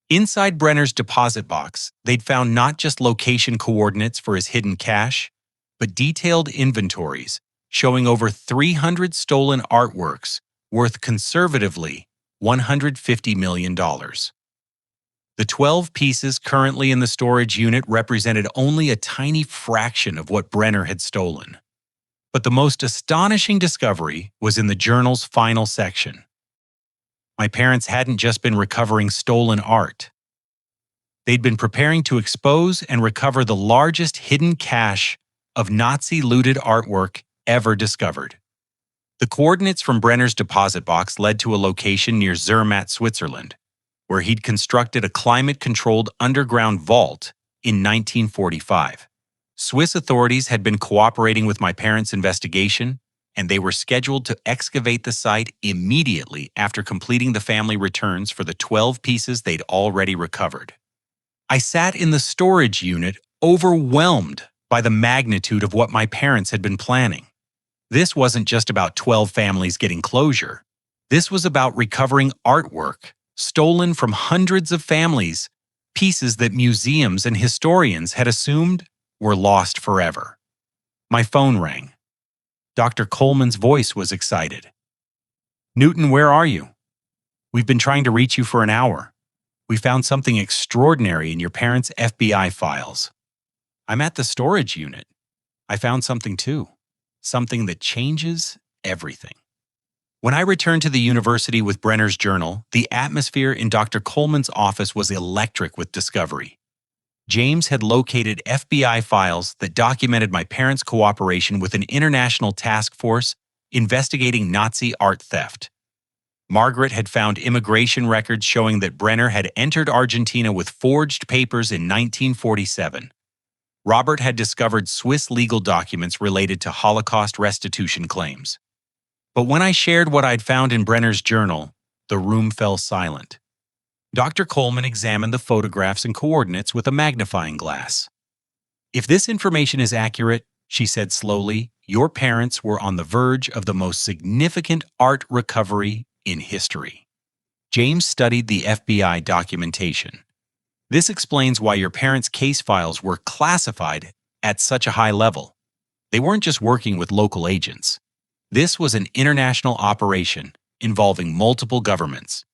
Inside Brenner's deposit box, they'd found not just location coordinates for his hidden cash, but detailed inventories showing over 300 stolen artworks worth conservatively $150 million. The 12 pieces currently in the storage unit represented only a tiny fraction of what Brenner had stolen. But the most astonishing discovery was in the journal's final section. My parents hadn't just been recovering stolen art. They'd been preparing to expose and recover the largest hidden cache of Nazi-looted artwork ever discovered. The coordinates from Brenner's deposit box led to a location near Zermatt, Switzerland, where he'd constructed a climate-controlled underground vault in 1945. Swiss authorities had been cooperating with my parents' investigation, and they were scheduled to excavate the site immediately after completing the family returns for the 12 pieces they'd already recovered. I sat in the storage unit, overwhelmed by the magnitude of what my parents had been planning. This wasn't just about 12 families getting closure. This was about recovering artwork stolen from hundreds of families, pieces that museums and historians had assumed were lost forever. My phone rang. Dr. Coleman's voice was excited. Newton, where are you? We've been trying to reach you for an hour. We found something extraordinary in your parents' FBI files. I'm at the storage unit. I found something too. Something that changes everything. When I returned to the university with Brenner's journal, the atmosphere in Dr. Coleman's office was electric with discovery. James had located FBI files that documented my parents' cooperation with an international task force investigating Nazi art theft. Margaret had found immigration records showing that Brenner had entered Argentina with forged papers in 1947. Robert had discovered Swiss legal documents related to Holocaust restitution claims. But when I shared what I'd found in Brenner's journal, the room fell silent. Dr. Coleman examined the photographs and coordinates with a magnifying glass. "If this information is accurate," she said slowly, "your parents were on the verge of the most significant art recovery in history." James studied the FBI documentation. "This explains why your parents' case files were classified at such a high level. They weren't just working with local agents. This was an international operation involving multiple governments."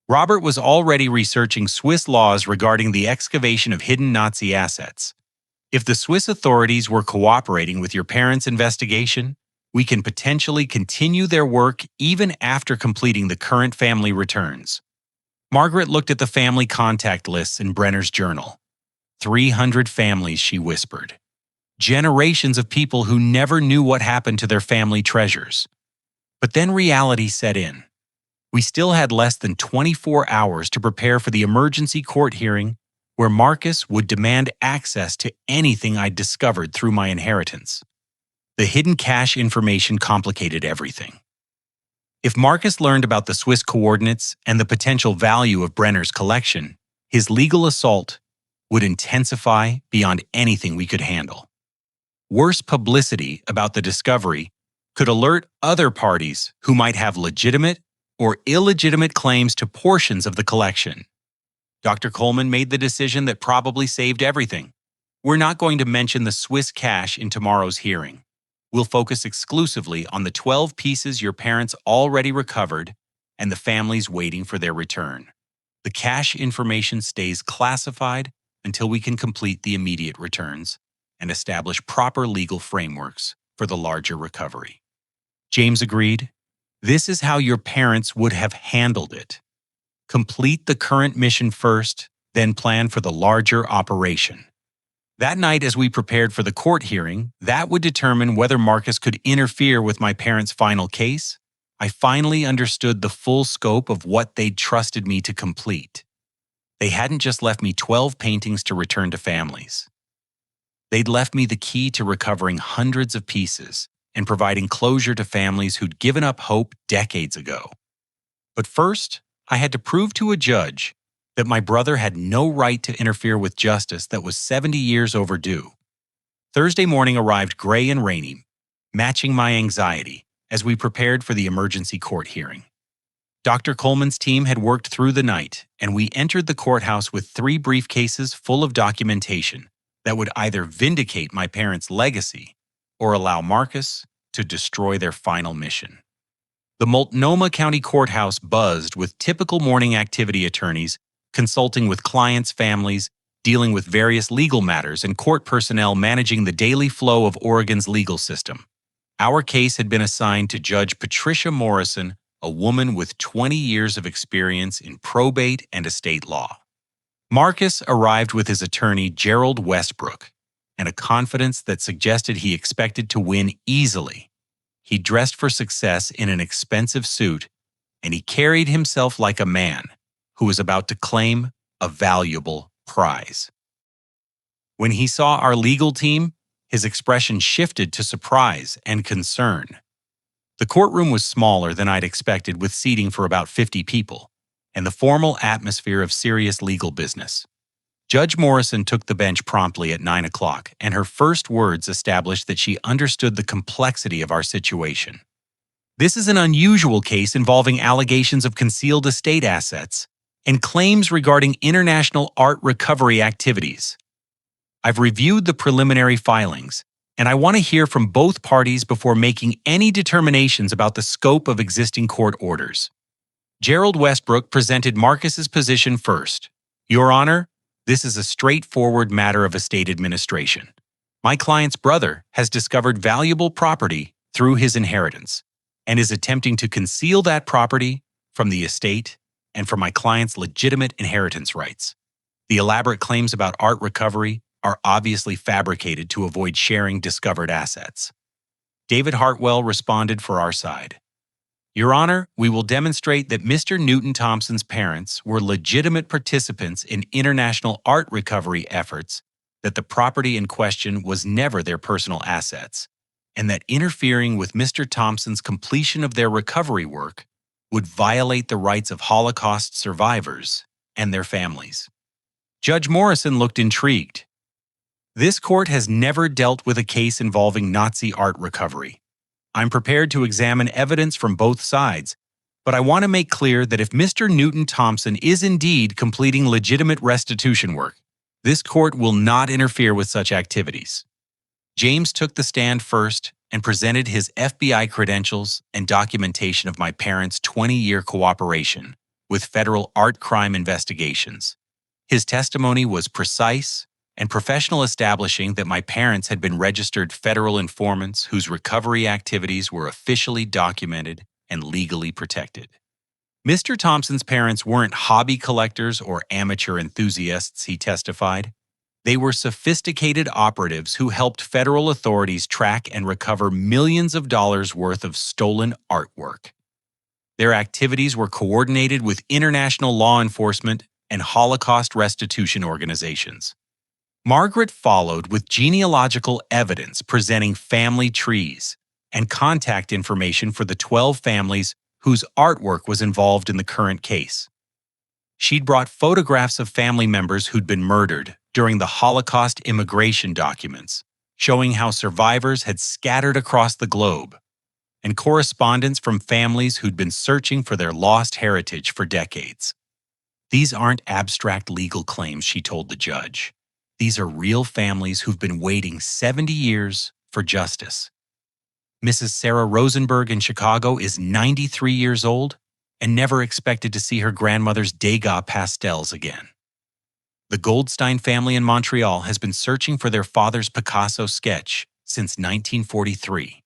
Robert was already researching Swiss laws regarding the excavation of hidden Nazi assets. "If the Swiss authorities were cooperating with your parents' investigation, we can potentially continue their work even after completing the current family returns." Margaret looked at the family contact lists in Brenner's journal. 300 families, she whispered. Generations of people who never knew what happened to their family treasures. But then reality set in. We still had less than 24 hours to prepare for the emergency court hearing where Marcus would demand access to anything I'd discovered through my inheritance. The hidden cache information complicated everything. If Marcus learned about the Swiss coordinates and the potential value of Brenner's collection, his legal assault would intensify beyond anything we could handle. Worse publicity about the discovery could alert other parties who might have legitimate or illegitimate claims to portions of the collection. Dr. Coleman made the decision that probably saved everything. "We're not going to mention the Swiss cache in tomorrow's hearing. We'll focus exclusively on the 12 pieces your parents already recovered and the families waiting for their return. The cache information stays classified until we can complete the immediate returns and establish proper legal frameworks for the larger recovery." James agreed. "This is how your parents would have handled it. Complete the current mission first, then plan for the larger operation." That night, as we prepared for the court hearing, that would determine whether Marcus could interfere with my parents' final case. I finally understood the full scope of what they'd trusted me to complete. They hadn't just left me 12 paintings to return to families. They'd left me the key to recovering hundreds of pieces and providing closure to families who'd given up hope decades ago. But first, I had to prove to a judge that my brother had no right to interfere with justice that was 70 years overdue. Thursday morning arrived gray and rainy, matching my anxiety as we prepared for the emergency court hearing. Dr. Coleman's team had worked through the night, and we entered the courthouse with 3 briefcases full of documentation that would either vindicate my parents' legacy or allow Marcus to destroy their final mission. The Multnomah County Courthouse buzzed with typical morning activity attorneys consulting with clients' families, dealing with various legal matters, and court personnel managing the daily flow of Oregon's legal system. Our case had been assigned to Judge Patricia Morrison, a woman with 20 years of experience in probate and estate law. Marcus arrived with his attorney, Gerald Westbrook, and a confidence that suggested he expected to win easily. He dressed for success in an expensive suit, and he carried himself like a man who was about to claim a valuable prize. When he saw our legal team, his expression shifted to surprise and concern. The courtroom was smaller than I'd expected, with seating for about 50 people, and the formal atmosphere of serious legal business. Judge Morrison took the bench promptly at 9 o'clock, and her first words established that she understood the complexity of our situation. "This is an unusual case involving allegations of concealed estate assets and claims regarding international art recovery activities. I've reviewed the preliminary filings, and I want to hear from both parties before making any determinations about the scope of existing court orders. Gerald Westbrook presented Marcus's position first. Your Honor, this is a straightforward matter of estate administration. My client's brother has discovered valuable property through his inheritance and is attempting to conceal that property from the estate and from my client's legitimate inheritance rights. The elaborate claims about art recovery are obviously fabricated to avoid sharing discovered assets. David Hartwell responded for our side. Your Honor, we will demonstrate that Mr. Newton Thompson's parents were legitimate participants in international art recovery efforts, that the property in question was never their personal assets, and that interfering with Mr. Thompson's completion of their recovery work would violate the rights of Holocaust survivors and their families. Judge Morrison looked intrigued. This court has never dealt with a case involving Nazi art recovery. I'm prepared to examine evidence from both sides, but I want to make clear that if Mr. Newton Thompson is indeed completing legitimate restitution work, this court will not interfere with such activities. James took the stand first and presented his FBI credentials and documentation of my parents' 20-year cooperation with federal art crime investigations. His testimony was precise and professional, establishing that my parents had been registered federal informants whose recovery activities were officially documented and legally protected. Mr. Thompson's parents weren't hobby collectors or amateur enthusiasts, he testified. They were sophisticated operatives who helped federal authorities track and recover millions of dollars worth of stolen artwork. Their activities were coordinated with international law enforcement and Holocaust restitution organizations. Margaret followed with genealogical evidence presenting family trees and contact information for the 12 families whose artwork was involved in the current case. She'd brought photographs of family members who'd been murdered during the Holocaust immigration documents, showing how survivors had scattered across the globe, and correspondence from families who'd been searching for their lost heritage for decades. These aren't abstract legal claims, she told the judge. These are real families who've been waiting 70 years for justice. Mrs. Sarah Rosenberg in Chicago is 93 years old and never expected to see her grandmother's Degas pastels again. The Goldstein family in Montreal has been searching for their father's Picasso sketch since 1943.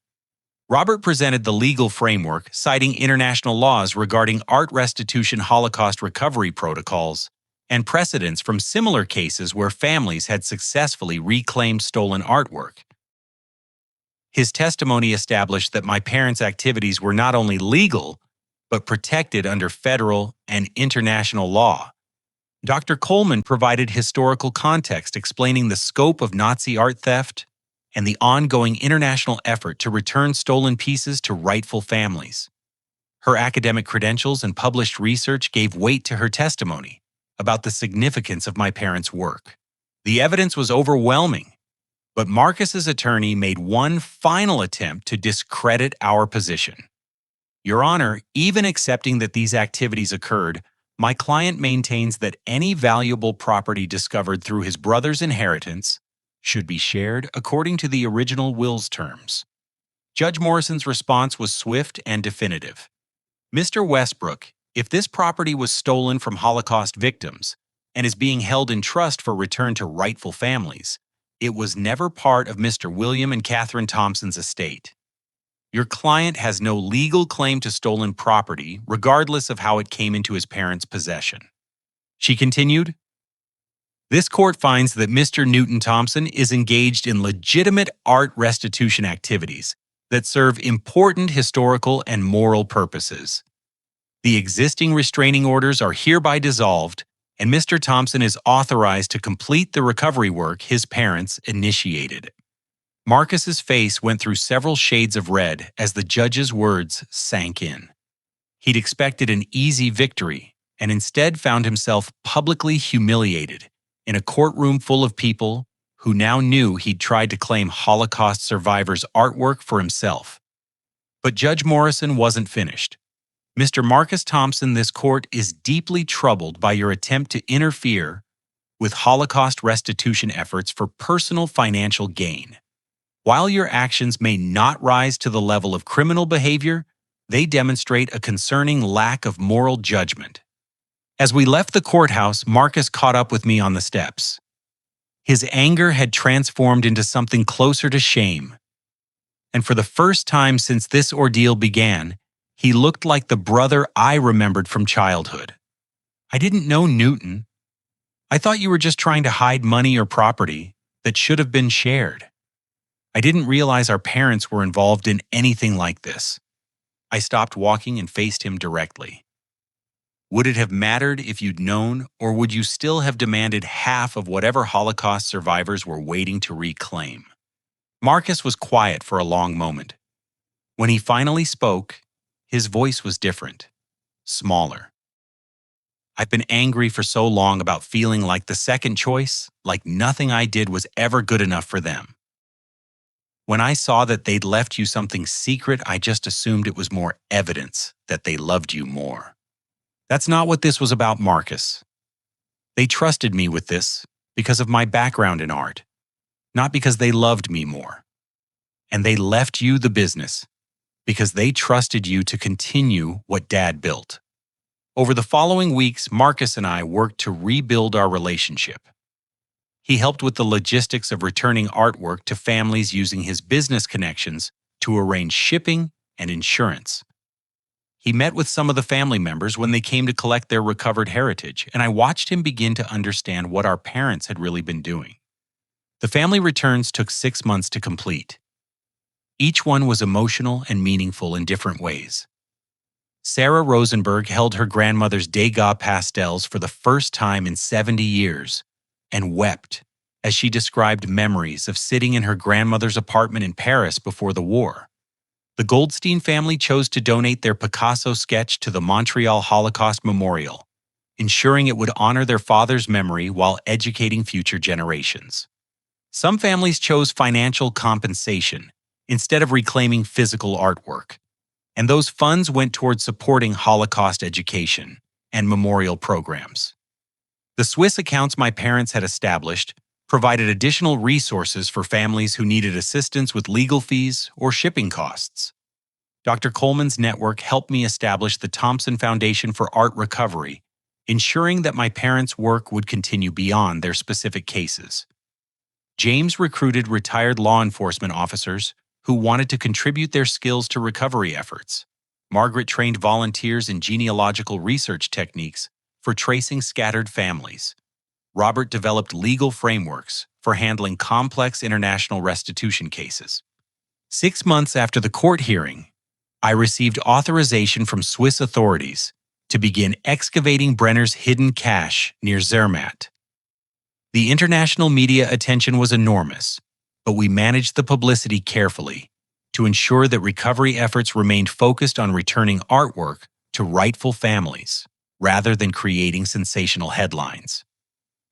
Robert presented the legal framework, citing international laws regarding art restitution Holocaust recovery protocols and precedents from similar cases where families had successfully reclaimed stolen artwork. His testimony established that my parents' activities were not only legal, but protected under federal and international law. Dr. Coleman provided historical context explaining the scope of Nazi art theft and the ongoing international effort to return stolen pieces to rightful families. Her academic credentials and published research gave weight to her testimony about the significance of my parents' work. The evidence was overwhelming, but Marcus's attorney made one final attempt to discredit our position. Your Honor, even accepting that these activities occurred, my client maintains that any valuable property discovered through his brother's inheritance should be shared according to the original will's terms. Judge Morrison's response was swift and definitive. Mr. Westbrook, if this property was stolen from Holocaust victims and is being held in trust for return to rightful families, it was never part of Mr. William and Catherine Thompson's estate. Your client has no legal claim to stolen property, regardless of how it came into his parents' possession. She continued, this court finds that Mr. Newton Thompson is engaged in legitimate art restitution activities that serve important historical and moral purposes. The existing restraining orders are hereby dissolved, and Mr. Thompson is authorized to complete the recovery work his parents initiated. Marcus's face went through several shades of red as the judge's words sank in. He'd expected an easy victory and instead found himself publicly humiliated in a courtroom full of people who now knew he'd tried to claim Holocaust survivors' artwork for himself. But Judge Morrison wasn't finished. Mr. Marcus Thompson, this court is deeply troubled by your attempt to interfere with Holocaust restitution efforts for personal financial gain. While your actions may not rise to the level of criminal behavior, they demonstrate a concerning lack of moral judgment. As we left the courthouse, Marcus caught up with me on the steps. His anger had transformed into something closer to shame. And for the first time since this ordeal began, he looked like the brother I remembered from childhood. I didn't know Newton. I thought you were just trying to hide money or property that should have been shared. I didn't realize our parents were involved in anything like this. I stopped walking and faced him directly. Would it have mattered if you'd known, or would you still have demanded half of whatever Holocaust survivors were waiting to reclaim? Marcus was quiet for a long moment. When he finally spoke, his voice was different, smaller. I've been angry for so long about feeling like the second choice, like nothing I did was ever good enough for them. When I saw that they'd left you something secret, I just assumed it was more evidence that they loved you more. That's not what this was about, Marcus. They trusted me with this because of my background in art, not because they loved me more. And they left you the business because they trusted you to continue what Dad built. Over the following weeks, Marcus and I worked to rebuild our relationship. He helped with the logistics of returning artwork to families using his business connections to arrange shipping and insurance. He met with some of the family members when they came to collect their recovered heritage, and I watched him begin to understand what our parents had really been doing. The family returns took 6 months to complete. Each one was emotional and meaningful in different ways. Sarah Rosenberg held her grandmother's Degas pastels for the first time in 70 years and wept as she described memories of sitting in her grandmother's apartment in Paris before the war. The Goldstein family chose to donate their Picasso sketch to the Montreal Holocaust Memorial, ensuring it would honor their father's memory while educating future generations. Some families chose financial compensation instead of reclaiming physical artwork, and those funds went toward supporting Holocaust education and memorial programs. The Swiss accounts my parents had established provided additional resources for families who needed assistance with legal fees or shipping costs. Dr. Coleman's network helped me establish the Thompson Foundation for Art Recovery, ensuring that my parents' work would continue beyond their specific cases. James recruited retired law enforcement officers who wanted to contribute their skills to recovery efforts. Margaret trained volunteers in genealogical research techniques for tracing scattered families. Robert developed legal frameworks for handling complex international restitution cases. 6 months after the court hearing, I received authorization from Swiss authorities to begin excavating Brenner's hidden cache near Zermatt. The international media attention was enormous, but we managed the publicity carefully to ensure that recovery efforts remained focused on returning artwork to rightful families, rather than creating sensational headlines.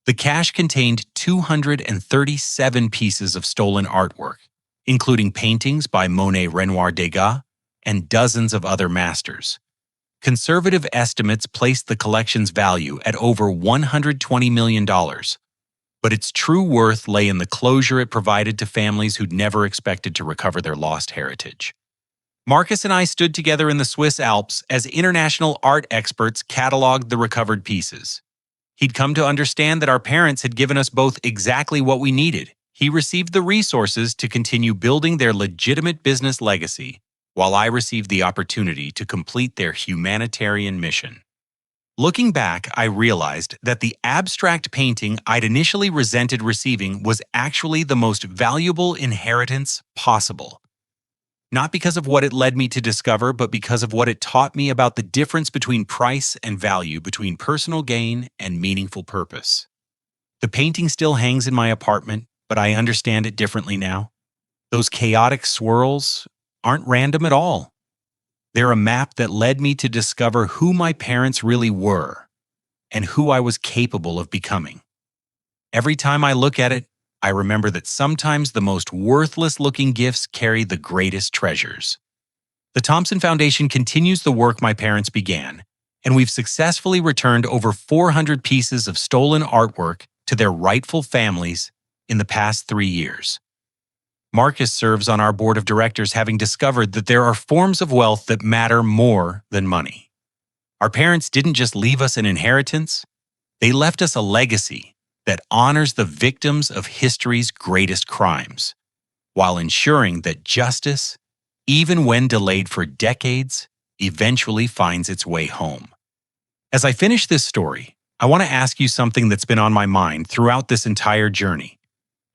The cache contained 237 pieces of stolen artwork, including paintings by Monet, Renoir, Degas, and dozens of other masters. Conservative estimates placed the collection's value at over $120 million, but its true worth lay in the closure it provided to families who'd never expected to recover their lost heritage. Marcus and I stood together in the Swiss Alps as international art experts cataloged the recovered pieces. He'd come to understand that our parents had given us both exactly what we needed. He received the resources to continue building their legitimate business legacy, while I received the opportunity to complete their humanitarian mission. Looking back, I realized that the abstract painting I'd initially resented receiving was actually the most valuable inheritance possible. Not because of what it led me to discover, but because of what it taught me about the difference between price and value, between personal gain and meaningful purpose. The painting still hangs in my apartment, but I understand it differently now. Those chaotic swirls aren't random at all. They're a map that led me to discover who my parents really were and who I was capable of becoming. Every time I look at it, I remember that sometimes the most worthless-looking gifts carry the greatest treasures. The Thompson Foundation continues the work my parents began, and we've successfully returned over 400 pieces of stolen artwork to their rightful families in the past 3 years. Marcus serves on our board of directors, having discovered that there are forms of wealth that matter more than money. Our parents didn't just leave us an inheritance, they left us a legacy that honors the victims of history's greatest crimes, while ensuring that justice, even when delayed for decades, eventually finds its way home. As I finish this story, I want to ask you something that's been on my mind throughout this entire journey.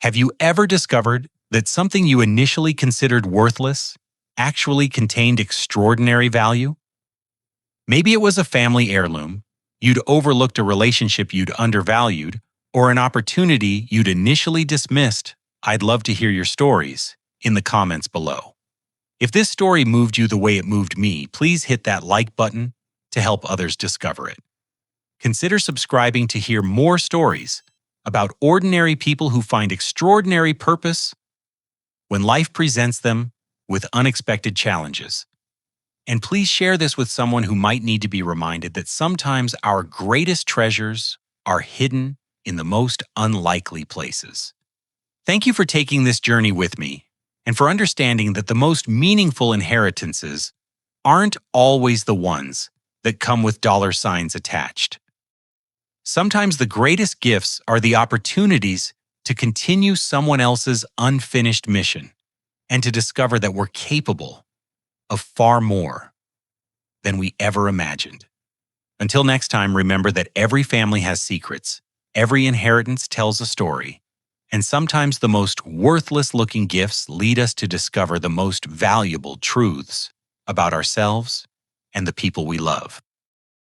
Have you ever discovered that something you initially considered worthless actually contained extraordinary value? Maybe it was a family heirloom, you'd overlooked a relationship you'd undervalued, or an opportunity you'd initially dismissed. I'd love to hear your stories in the comments below. If this story moved you the way it moved me, please hit that like button to help others discover it. Consider subscribing to hear more stories about ordinary people who find extraordinary purpose when life presents them with unexpected challenges. And please share this with someone who might need to be reminded that sometimes our greatest treasures are hidden in the most unlikely places. Thank you for taking this journey with me and for understanding that the most meaningful inheritances aren't always the ones that come with dollar signs attached. Sometimes the greatest gifts are the opportunities to continue someone else's unfinished mission and to discover that we're capable of far more than we ever imagined. Until next time, remember that every family has secrets, every inheritance tells a story, and sometimes the most worthless-looking gifts lead us to discover the most valuable truths about ourselves and the people we love.